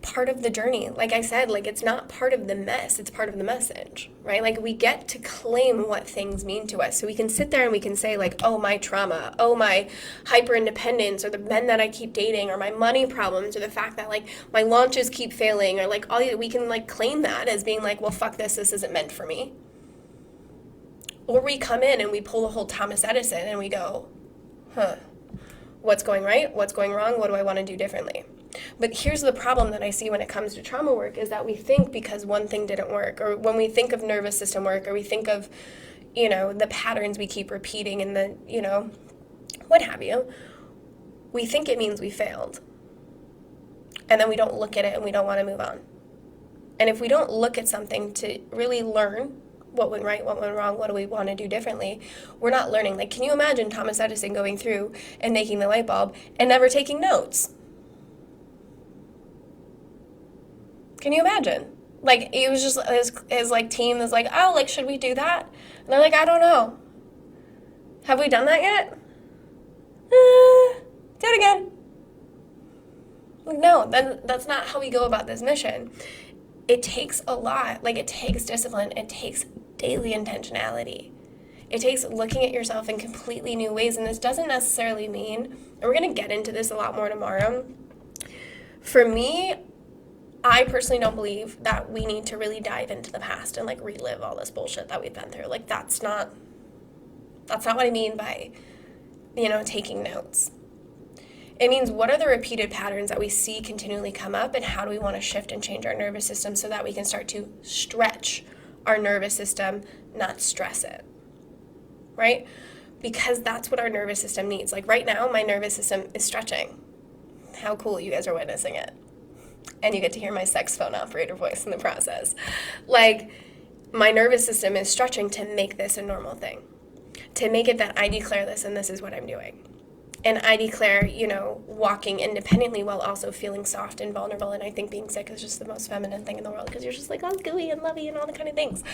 [SPEAKER 1] part of the journey. Like I said, like, it's not part of the mess, it's part of the message, right? Like, we get to claim what things mean to us. So we can sit there and we can say, like, oh, my trauma, oh, my hyper independence, or the men that I keep dating, or my money problems, or the fact that, like, my launches keep failing, or like we can, like, claim that as being like, well, fuck this isn't meant for me. Or we come in and we pull the whole Thomas Edison and we go, what's going right? What's going wrong? What do I want to do differently? But here's the problem that I see when it comes to trauma work is that we think because one thing didn't work, or when we think of nervous system work, or we think of, you know, the patterns we keep repeating and the, you know, what have you, we think it means we failed. And then we don't look at it and we don't want to move on. And if we don't look at something to really learn what went right, what went wrong, what do we want to do differently, we're not learning. Like, can you imagine Thomas Edison going through and making the light bulb and never taking notes? Can you imagine? Like, it was just his like team was like, oh, like, should we do that? And they're like, I don't know. Have we done that yet? Do it again. Like, no, that's not how we go about this mission. It takes a lot. Like, it takes discipline. It takes daily intentionality. It takes looking at yourself in completely new ways. And this doesn't necessarily mean, and we're going to get into this a lot more tomorrow. For me, I personally don't believe that we need to really dive into the past and, like, relive all this bullshit that we've been through. Like, that's not what I mean by, you know, taking notes. It means, what are the repeated patterns that we see continually come up, and how do we want to shift and change our nervous system so that we can start to stretch our nervous system, not stress it, right? Because that's what our nervous system needs. Like, right now, my nervous system is stretching. How cool, you guys are witnessing it. And you get to hear my sex phone operator voice in the process. Like, my nervous system is stretching to make this a normal thing, to make it that I declare this and this is what I'm doing. And I declare, you know, walking independently while also feeling soft and vulnerable. And I think being sick is just the most feminine thing in the world, because you're just like all gooey and lovey and all the kind of things.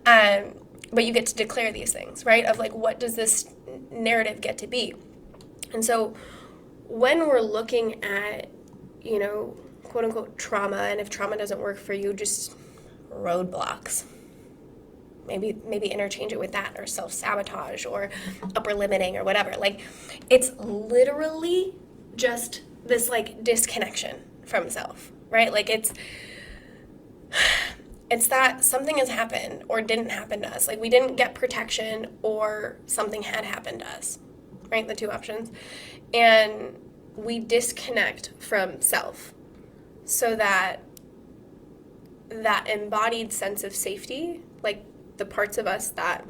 [SPEAKER 1] But you get to declare these things, right? Of like, what does this narrative get to be? And so when we're looking at, you know, quote unquote trauma, and if trauma doesn't work for you, just roadblocks. Maybe interchange it with that, or self-sabotage, or upper limiting, or whatever. Like, it's literally just this, like, disconnection from self, right? Like, it's that something has happened or didn't happen to us. Like, we didn't get protection, or something had happened to us, right? The two options. And we disconnect from self so that embodied sense of safety, like, the parts of us that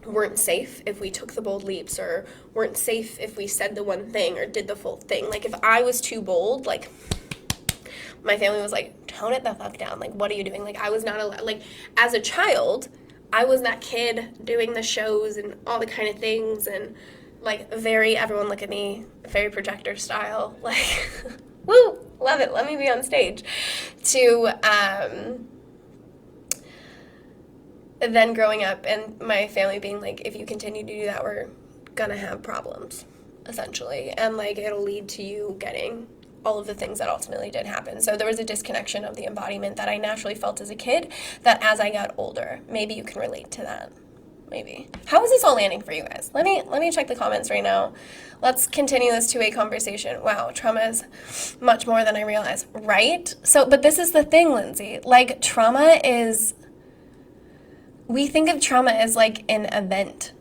[SPEAKER 1] weren't safe if we took the bold leaps, or weren't safe if we said the one thing or did the full thing. Like, if I was too bold, like, my family was like, tone it the fuck down. Like, what are you doing? Like, I was not allowed. Like, as a child, I was that kid doing the shows and all the kind of things, and, like, very, everyone look at me, very projector style. Like, woo, love it. Let me be on stage. To, then growing up and my family being like, if you continue to do that, we're gonna have problems, essentially. And like, it'll lead to you getting all of the things that ultimately did happen. So there was a disconnection of the embodiment that I naturally felt as a kid that as I got older, maybe you can relate to that. Maybe. How is this all landing for you guys? Let me check the comments right now. Let's continue this two-way conversation. Wow, trauma is much more than I realized, right? So, but this is the thing, Lindsay. Like, trauma is, we think of trauma as like an event,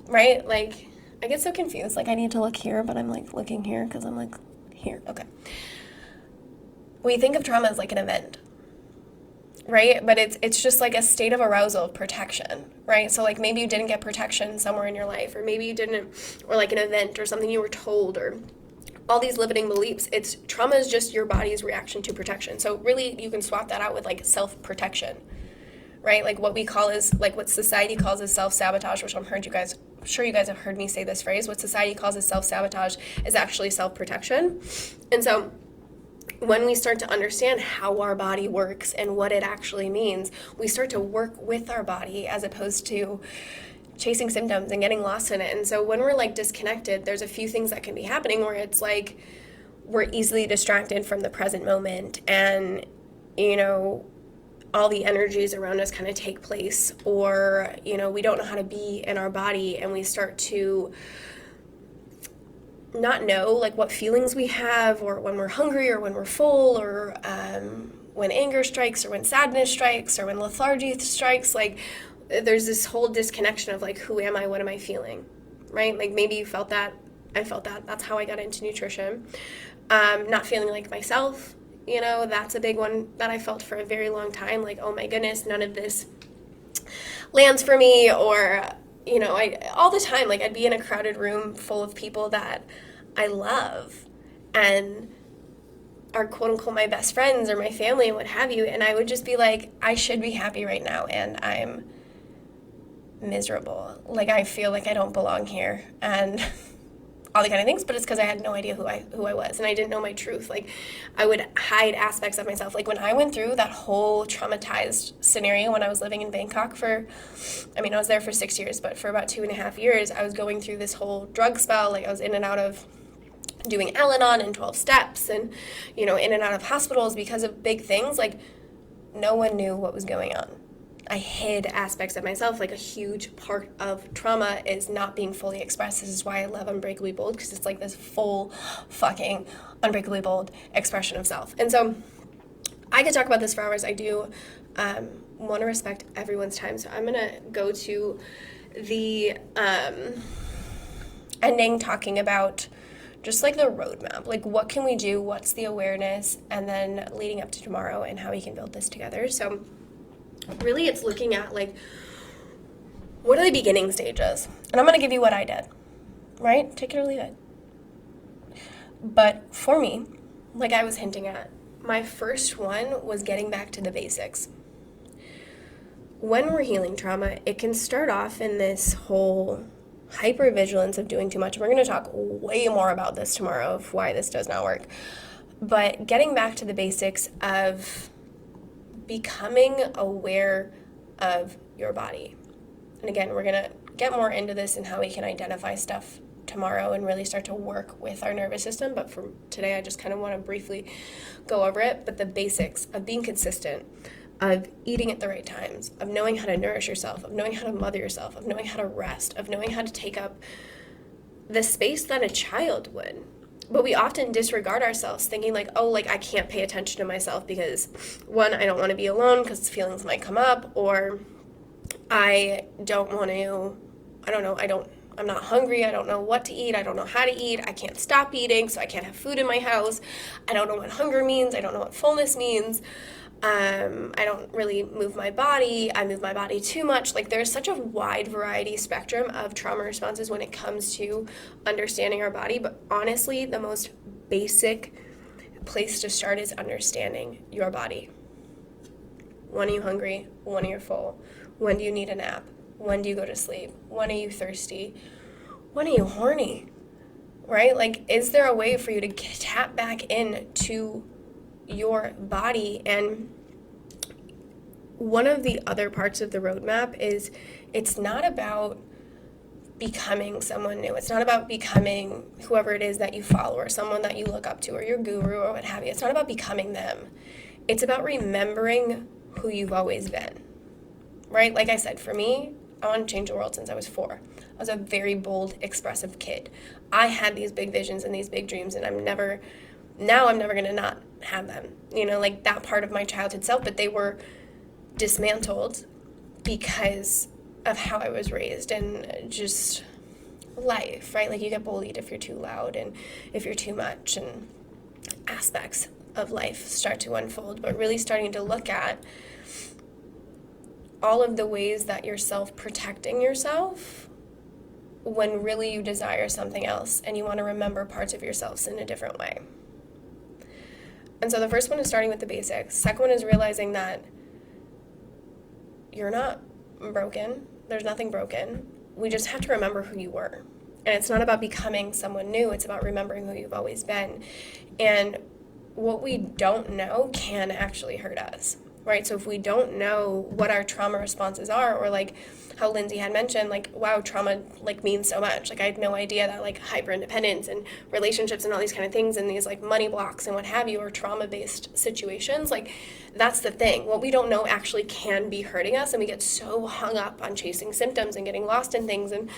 [SPEAKER 1] right? Like, I get so confused. Like, I need to look here, but I'm like looking here because I'm like here. Okay. We think of trauma as like an event, right? But it's just like a state of arousal of protection, right? So like maybe you didn't get protection somewhere in your life, or maybe you didn't, or like an event or something you were told, or all these limiting beliefs. It's trauma is just your body's reaction to protection. So really you can swap that out with like self-protection, right? Like what we call is, like what society calls as self-sabotage, which I'm sure you guys have heard me say this phrase. What society calls as self-sabotage is actually self-protection. And so when we start to understand how our body works and what it actually means, we start to work with our body as opposed to chasing symptoms and getting lost in it. And so when we're like disconnected, there's a few things that can be happening where it's like we're easily distracted from the present moment, and all the energies around us kind of take place, or we don't know how to be in our body, and we start to not know like what feelings we have, or when we're hungry, or when we're full, or when anger strikes, or when sadness strikes, or when lethargy strikes. Like there's this whole disconnection of like, who am I, what am I feeling, right? Like maybe you felt that, I felt that. That's how I got into nutrition. Not feeling like myself, that's a big one that I felt for a very long time. Like, oh my goodness, none of this lands for me. Or, all the time, like I'd be in a crowded room full of people that I love and are quote unquote my best friends or my family and what have you. And I would just be like, I should be happy right now, and I'm miserable. Like I feel like I don't belong here. And all the kind of things, but it's because I had no idea who I was, and I didn't know my truth. Like I would hide aspects of myself. Like when I went through that whole traumatized scenario when I was living in Bangkok I was there for 6 years, but for about 2.5 years, I was going through this whole drug spell. Like I was in and out of doing Al-Anon and 12 steps, and in and out of hospitals because of big things. Like no one knew what was going on. I hid aspects of myself. Like a huge part of trauma is not being fully expressed. This is why I love Unbreakably Bold, because it's like this full fucking Unbreakably Bold expression of self. And so I could talk about this for hours. I do want to respect everyone's time. So I'm going to go to the ending, talking about just like the roadmap. Like what can we do? What's the awareness? And then leading up to tomorrow and how we can build this together. So really it's looking at like, what are the beginning stages? And I'm going to give you what I did, right? Take it or leave it. But for me, like I was hinting at, my first one was getting back to the basics. When we're healing trauma, it can start off in this whole hypervigilance of doing too much. We're going to talk way more about this tomorrow of why this does not work. But getting back to the basics of becoming aware of your body. And again, we're going to get more into this and how we can identify stuff tomorrow and really start to work with our nervous system. But for today, I just kind of want to briefly go over it. But the basics of being consistent, of eating at the right times, of knowing how to nourish yourself, of knowing how to mother yourself, of knowing how to rest, of knowing how to take up the space that a child would. But we often disregard ourselves, thinking like, oh, like I can't pay attention to myself because one, I don't want to be alone because feelings might come up, or I don't want to, I'm not hungry, I don't know what to eat, I don't know how to eat, I can't stop eating, so I can't have food in my house, I don't know what hunger means, I don't know what fullness means, I don't really move my body, I move my body too much. Like there's such a wide variety spectrum of trauma responses when it comes to understanding our body, but honestly, the most basic place to start is understanding your body. When are you hungry? When are you full? When do you need a nap? When do you go to sleep? When are you thirsty? When are you horny? Right? Like, is there a way for you to tap back into your body and one of the other parts of the roadmap is it's not about becoming someone new. It's not about becoming whoever it is that you follow or someone that you look up to or your guru or what have you. It's not about becoming them. It's about remembering who you've always been, right? Like I said, for me, I want to change the world since I was 4. I was a very bold, expressive kid. I had these big visions and these big dreams, and I'm never going to not have them. Like that part of my childhood self, but they were dismantled because of how I was raised and just life, right? Like you get bullied if you're too loud and if you're too much, and aspects of life start to unfold, but really starting to look at all of the ways that you're self-protecting yourself when really you desire something else and you want to remember parts of yourselves in a different way. And so the first one is starting with the basics. Second one is realizing that you're not broken. There's nothing broken. We just have to remember who you were. And it's not about becoming someone new. It's about remembering who you've always been. And what we don't know can actually hurt us, right? So if we don't know what our trauma responses are, or like how Lindsay had mentioned, like, wow, trauma like means so much. Like I had no idea that like hyper independence and relationships and all these kind of things and these like money blocks and what have you are trauma-based situations. Like that's the thing. What we don't know actually can be hurting us, and we get so hung up on chasing symptoms and getting lost in things and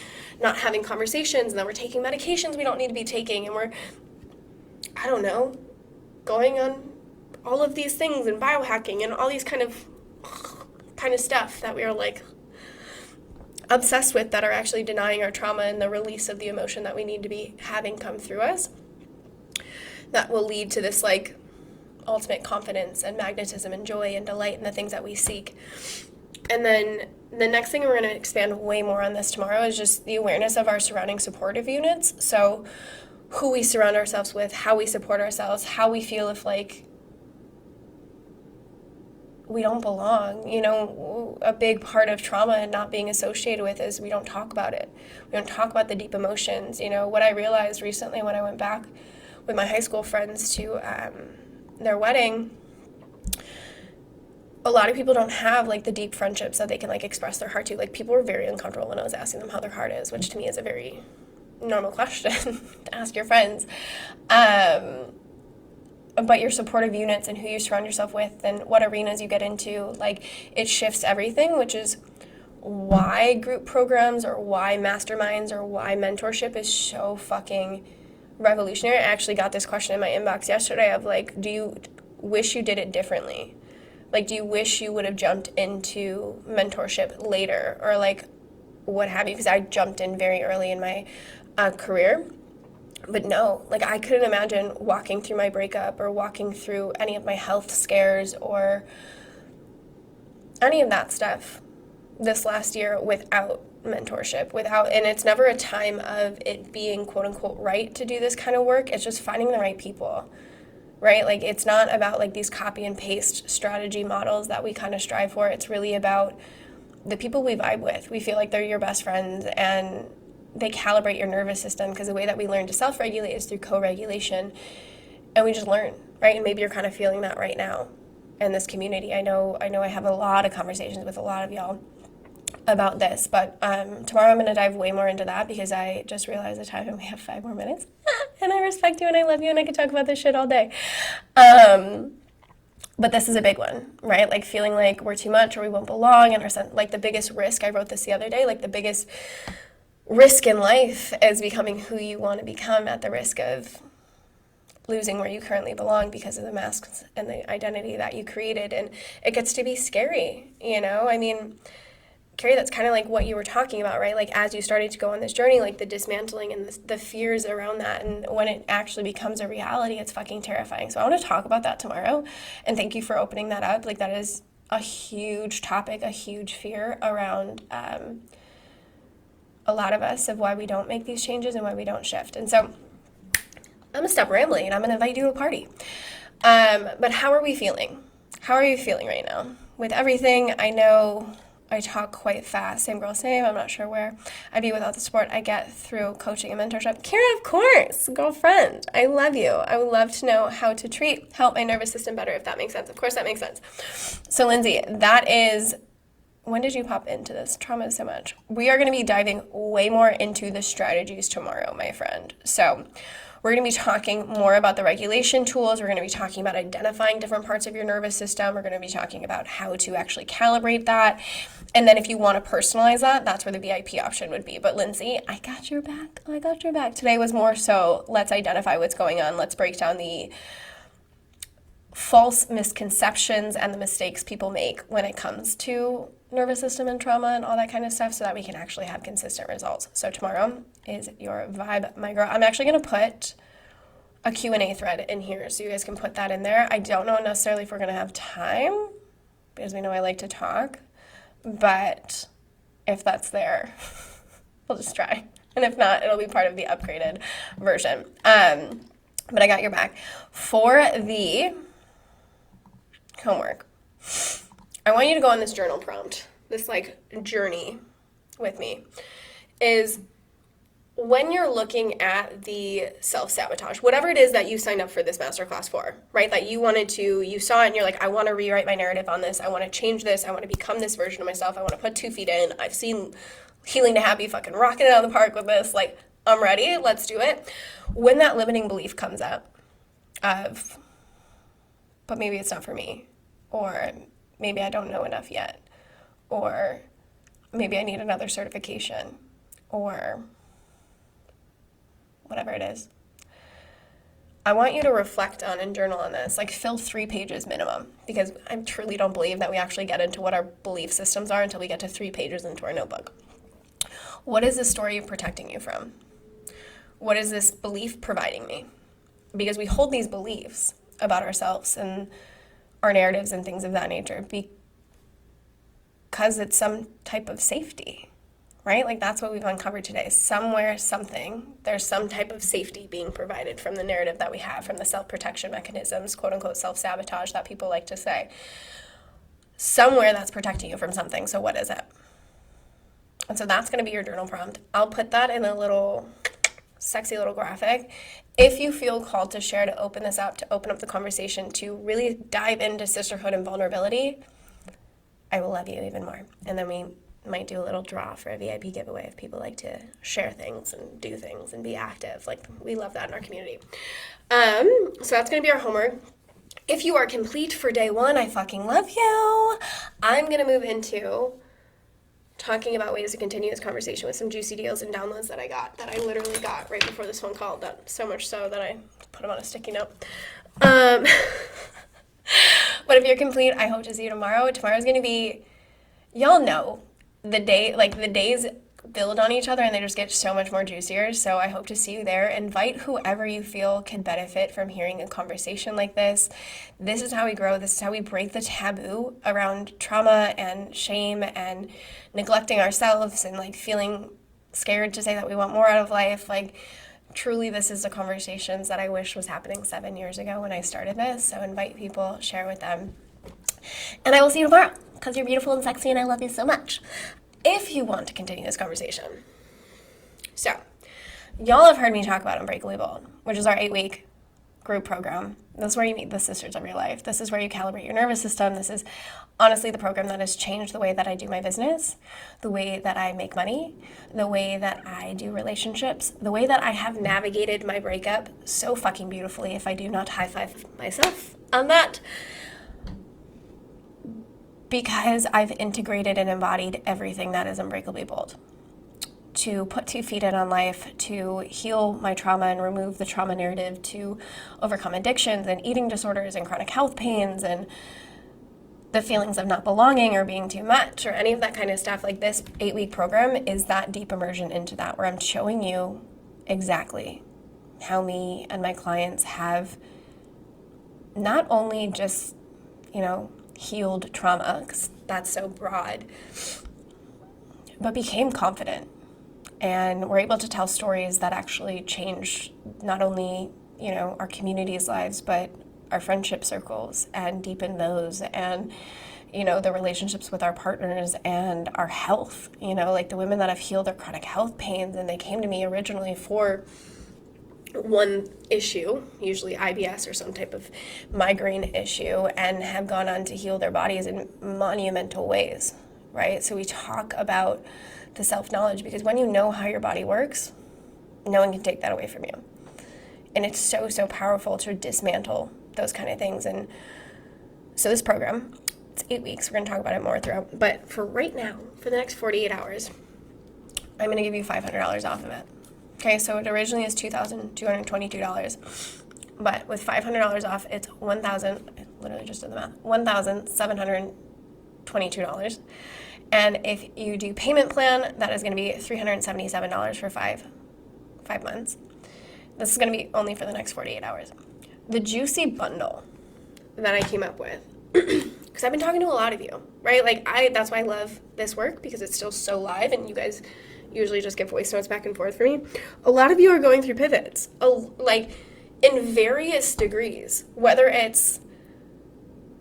[SPEAKER 1] not having conversations, and then we're taking medications we don't need to be taking, and we're, I don't know, going on all of these things and biohacking and all these kind of stuff that we are like obsessed with, that are actually denying our trauma and the release of the emotion that we need to be having come through us. That will lead to this like ultimate confidence and magnetism and joy and delight in the things that we seek. And then the next thing, we're going to expand way more on this tomorrow, is just the awareness of our surrounding supportive units. So who we surround ourselves with, how we support ourselves, how we feel if like we don't belong. A big part of trauma and not being associated with is we don't talk about it. We don't talk about the deep emotions. What I realized recently when I went back with my high school friends to their wedding, a lot of people don't have like the deep friendships that they can like express their heart to. Like people were very uncomfortable when I was asking them how their heart is, which to me is a very normal question to ask your friends. But your supportive units and who you surround yourself with and what arenas you get into, like it shifts everything, which is why group programs or why masterminds or why mentorship is so fucking revolutionary. I actually got this question in my inbox yesterday of like, do you wish you did it differently? Like, do you wish you would have jumped into mentorship later, or like what have you? Because I jumped in very early in my career. But no, like I couldn't imagine walking through my breakup or walking through any of my health scares or any of that stuff this last year without mentorship, and it's never a time of it being quote unquote right to do this kind of work. It's just finding the right people, right? Like it's not about like these copy and paste strategy models that we kind of strive for. It's really about the people we vibe with. We feel like they're your best friends, and they calibrate your nervous system, because the way that we learn to self-regulate is through co-regulation, and we just learn, right? And maybe you're kind of feeling that right now in this community. I know I have a lot of conversations with a lot of y'all about this, but tomorrow I'm going to dive way more into that, because I just realized the time and we have 5 more minutes, and I respect you and I love you and I could talk about this shit all day. But this is a big one, right? Like feeling like we're too much or we won't belong, and like the biggest risk, I wrote this the other day, like the biggest risk in life is becoming who you want to become at the risk of losing where you currently belong because of the masks and the identity that you created. And it gets to be scary, I mean, Carrie, that's kind of like what you were talking about, right? Like as you started to go on this journey, like the dismantling and the fears around that, and when it actually becomes a reality, it's fucking terrifying. So I want to talk about that tomorrow, and thank you for opening that up. Like that is a huge topic, a huge fear around a lot of us, of why we don't make these changes and why we don't shift. And so I'm gonna stop rambling and I'm gonna invite you to a party. But how are we feeling? How are you feeling right now? With everything, I know I talk quite fast. Same girl, same. I'm not sure where I'd be without the support I get through coaching and mentorship. Kara, of course, girlfriend. I love you. I would love to know how to help my nervous system better, if that makes sense. Of course, that makes sense. So, Lindsay, that is, when did you pop into this? Trauma so much. We are going to be diving way more into the strategies tomorrow, my friend. So, we're going to be talking more about the regulation tools. We're going to be talking about identifying different parts of your nervous system. We're going to be talking about how to actually calibrate that. And then if you want to personalize that, that's where the VIP option would be. But Lindsay, I got your back. I got your back. Today was more so, let's identify what's going on. Let's break down the false misconceptions and the mistakes people make when it comes to nervous system and trauma and all that kind of stuff, so that we can actually have consistent results. So tomorrow is your vibe, my girl. I'm actually going to put a Q&A thread in here so you guys can put that in there. I don't know necessarily if we're going to have time, because we know I like to talk, but if that's there, we'll just try. And if not, it'll be part of the upgraded version. But I got your back. For the homework, I want you to go on this journal prompt, this journey with me, is when you're looking at the self-sabotage, whatever it is that you signed up for this masterclass for, right? That you saw it and you're like, I want to rewrite my narrative on this. I want to change this. I want to become this version of myself. I want to put 2 feet in. I've seen Healing to Happy fucking rocking it out of the park with this. I'm ready. Let's do it. When that limiting belief comes up of, but maybe it's not for me, or maybe I don't know enough yet, or maybe I need another certification, or whatever it is, I want you to reflect on and journal on this. Fill 3 pages minimum, because I truly don't believe that we actually get into what our belief systems are until we get to 3 pages into our notebook. What is this story protecting you from? What is this belief providing me? Because we hold these beliefs about ourselves and our narratives and things of that nature because it's some type of safety, right? That's what we've uncovered today. Somewhere, there's some type of safety being provided from the narrative that we have, from the self-protection mechanisms, quote unquote self-sabotage that people like to say. Somewhere that's protecting you from something. So what is it? And so that's going to be your journal prompt. I'll put that in a little sexy little graphic. If you feel called to share, to open this up, to open up the conversation, to really dive into sisterhood and vulnerability, I will love you even more. And then we might do a little draw for a VIP giveaway if people like to share things and do things and be active. We love that in our community. So that's going to be our homework. If you are complete for day 1, I fucking love you. I'm going to move into talking about ways to continue this conversation with some juicy deals and downloads that I literally got right before this phone call, that so much so that I put them on a sticky note. But if you're complete, I hope to see you tomorrow. Tomorrow's going to be, y'all know, the days build on each other and they just get so much more juicier. So I hope to see you there. Invite whoever you feel can benefit from hearing a conversation like this. This is how we grow. This is how we break the taboo around trauma and shame and neglecting ourselves and feeling scared to say that we want more out of life. Truly, this is the conversations that I wish was happening 7 years ago when I started this. So invite people, share with them. And I will see you tomorrow, because you're beautiful and sexy and I love you so much. If you want to continue this conversation. So, y'all have heard me talk about Unbreakably Bold, which is our 8-week group program. This is where you meet the sisters of your life. This is where you calibrate your nervous system. This is honestly the program that has changed the way that I do my business, the way that I make money, the way that I do relationships, the way that I have navigated my breakup so fucking beautifully, if I do not high five myself on that. Because I've integrated and embodied everything that is Unbreakably Bold. To put 2 feet in on life, to heal my trauma and remove the trauma narrative, to overcome addictions and eating disorders and chronic health pains and the feelings of not belonging or being too much or any of that kind of stuff. This 8-week program is that deep immersion into that, where I'm showing you exactly how me and my clients have not only just, healed trauma, because that's so broad, but became confident. And we're able to tell stories that actually change not only, our community's lives, but our friendship circles and deepen those and the relationships with our partners and our health, like the women that have healed their chronic health pains, and they came to me originally for one issue, usually IBS or some type of migraine issue, and have gone on to heal their bodies in monumental ways, right? So we talk about the self-knowledge, because when you know how your body works, no one can take that away from you. And it's so, so powerful to dismantle those kind of things. And so this program, it's 8 weeks. We're going to talk about it more throughout. But for right now, for the next 48 hours, I'm going to give you $500 off of it. Okay, so it originally is $2,222. But with $500 off, it's literally just did the math, $1,722. And if you do payment plan, that is going to be $377 for five months. This is going to be only for the next 48 hours. The juicy bundle that I came up with, because I've been talking to a lot of you, right? That's why I love this work, because it's still so live, and you guys usually just get voice notes back and forth for me. A lot of you are going through pivots, in various degrees, whether it's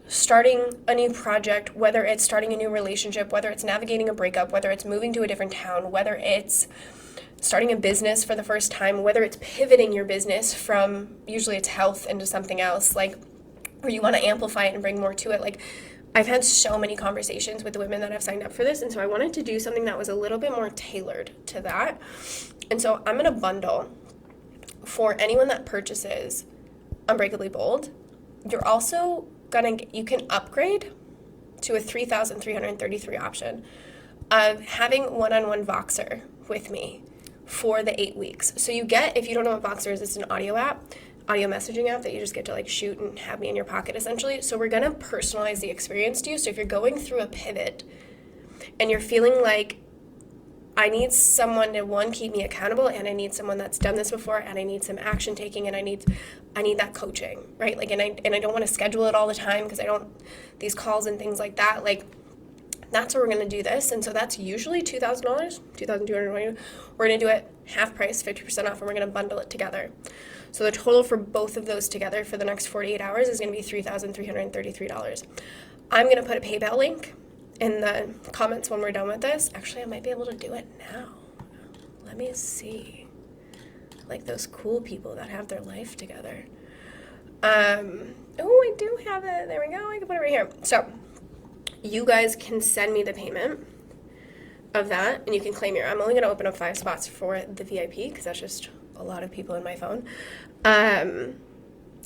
[SPEAKER 1] starting a new project, whether it's starting a new relationship, whether it's navigating a breakup, whether it's moving to a different town, whether it's starting a business for the first time, whether it's pivoting your business from, usually it's health, into something else, or you want to amplify it and bring more to it. I've had so many conversations with the women that have signed up for this, and so I wanted to do something that was a little bit more tailored to that. And so I'm going to bundle for anyone that purchases Unbreakably Bold. You're also you can upgrade to a 3,333 option of having one-on-one Voxer with me for the 8 weeks. So you get, if you don't know what Voxer is, it's an audio messaging app that you just get to shoot and have me in your pocket, essentially. So we're going to personalize the experience to you. So if you're going through a pivot and you're feeling like, I need someone to, one, keep me accountable, and I need someone that's done this before, and I need some action taking, and I need that coaching, right? And I don't want to schedule it all the time, because these calls and things like that, that's where we're going to do this. And so that's usually $2,000, $2,220. We're going to do it half price, 50% off, and we're going to bundle it together. So the total for both of those together for the next 48 hours is going to be $3,333. I'm going to put a PayPal link in the comments when we're done with this. Actually, I might be able to do it now. Let me see. Those cool people that have their life together. I do have it. There we go. I can put it right here. So you guys can send me the payment of that, and you can claim I'm only going to open up 5 spots for the VIP, because that's just a lot of people in my phone. And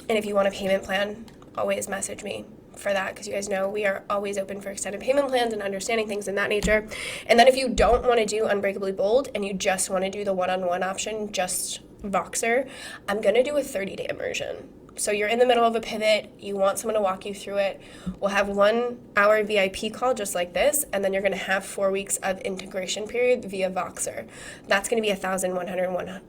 [SPEAKER 1] if you want a payment plan, always message me for that, because you guys know we are always open for extended payment plans and understanding things in that nature. And then if you don't want to do Unbreakably Bold and you just want to do the one-on-one option, just Voxer, I'm going to do a 30-day immersion. So you're in the middle of a pivot, you want someone to walk you through it. We'll have 1 hour VIP call just like this, and then you're going to have 4 weeks of integration period via Voxer. That's going to be $1,111.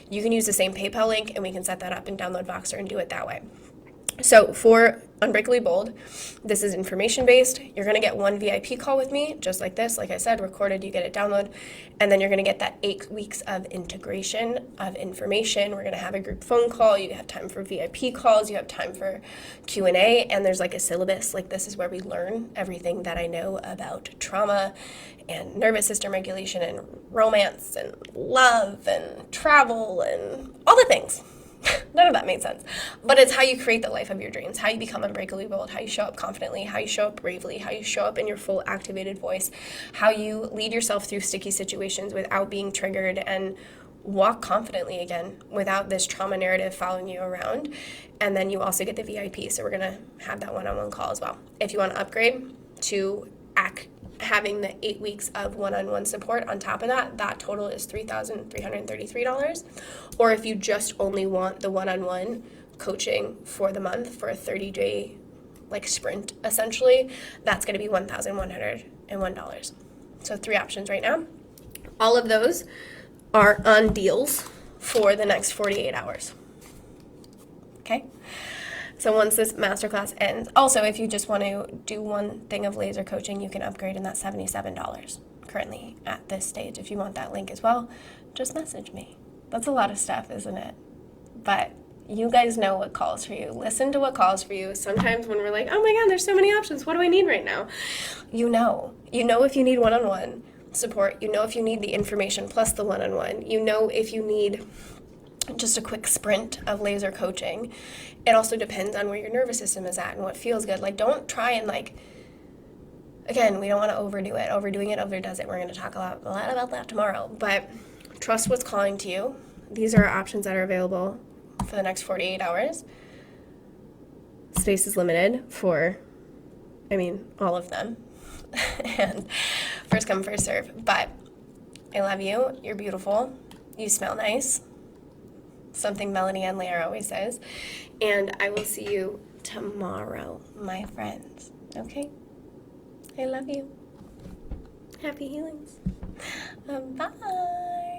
[SPEAKER 1] You can use the same PayPal link, and we can set that up and download Voxer and do it that way. So for Unbreakably Bold, this is information-based. You're going to get 1 VIP call with me, just like this. Like I said, recorded, you get it download. And then you're going to get that 8 weeks of integration of information. We're going to have a group phone call. You have time for VIP calls. You have time for Q&A. And there's a syllabus. This is where we learn everything that I know about trauma and nervous system regulation and romance and love and travel and all the things. None of that made sense. But it's how you create the life of your dreams, how you become unbreakably bold, how you show up confidently, how you show up bravely, how you show up in your full activated voice, how you lead yourself through sticky situations without being triggered, and walk confidently again without this trauma narrative following you around. And then you also get the VIP. So we're going to have that one-on-one call as well. If you want to upgrade to having the 8 weeks of one-on-one support on top of that, that total is $3,333. Or if you just only want the one-on-one coaching for the month for a 30-day sprint, essentially, that's going to be $1,101. So 3 options right now. All of those are on deals for the next 48 hours. Okay? So once this masterclass ends, also if you just want to do 1 thing of laser coaching, you can upgrade, and that's $77 currently at this stage. If you want that link as well, just message me. That's a lot of stuff, isn't it? But You guys know what calls for you. Listen to what calls for you. Sometimes when we're like, oh my God, there's so many options. What do I need right now? You know if you need one-on-one support. You know if you need the information plus the one-on-one. You know if you need just a quick sprint of laser coaching. It also depends on where your nervous system is at and what feels good. Like, don't try and again, we don't want to overdo it. Overdoing it overdoes it. We're going to talk a lot about that tomorrow. But trust what's calling to you. These are options that are available for the next 48 hours. Space is limited for, all of them. And first come, first serve. But I love you. You're beautiful. You smell nice. Something Melanie and Leah always says. And I will see you tomorrow, my friends. Okay? I love you. Happy healings. Bye.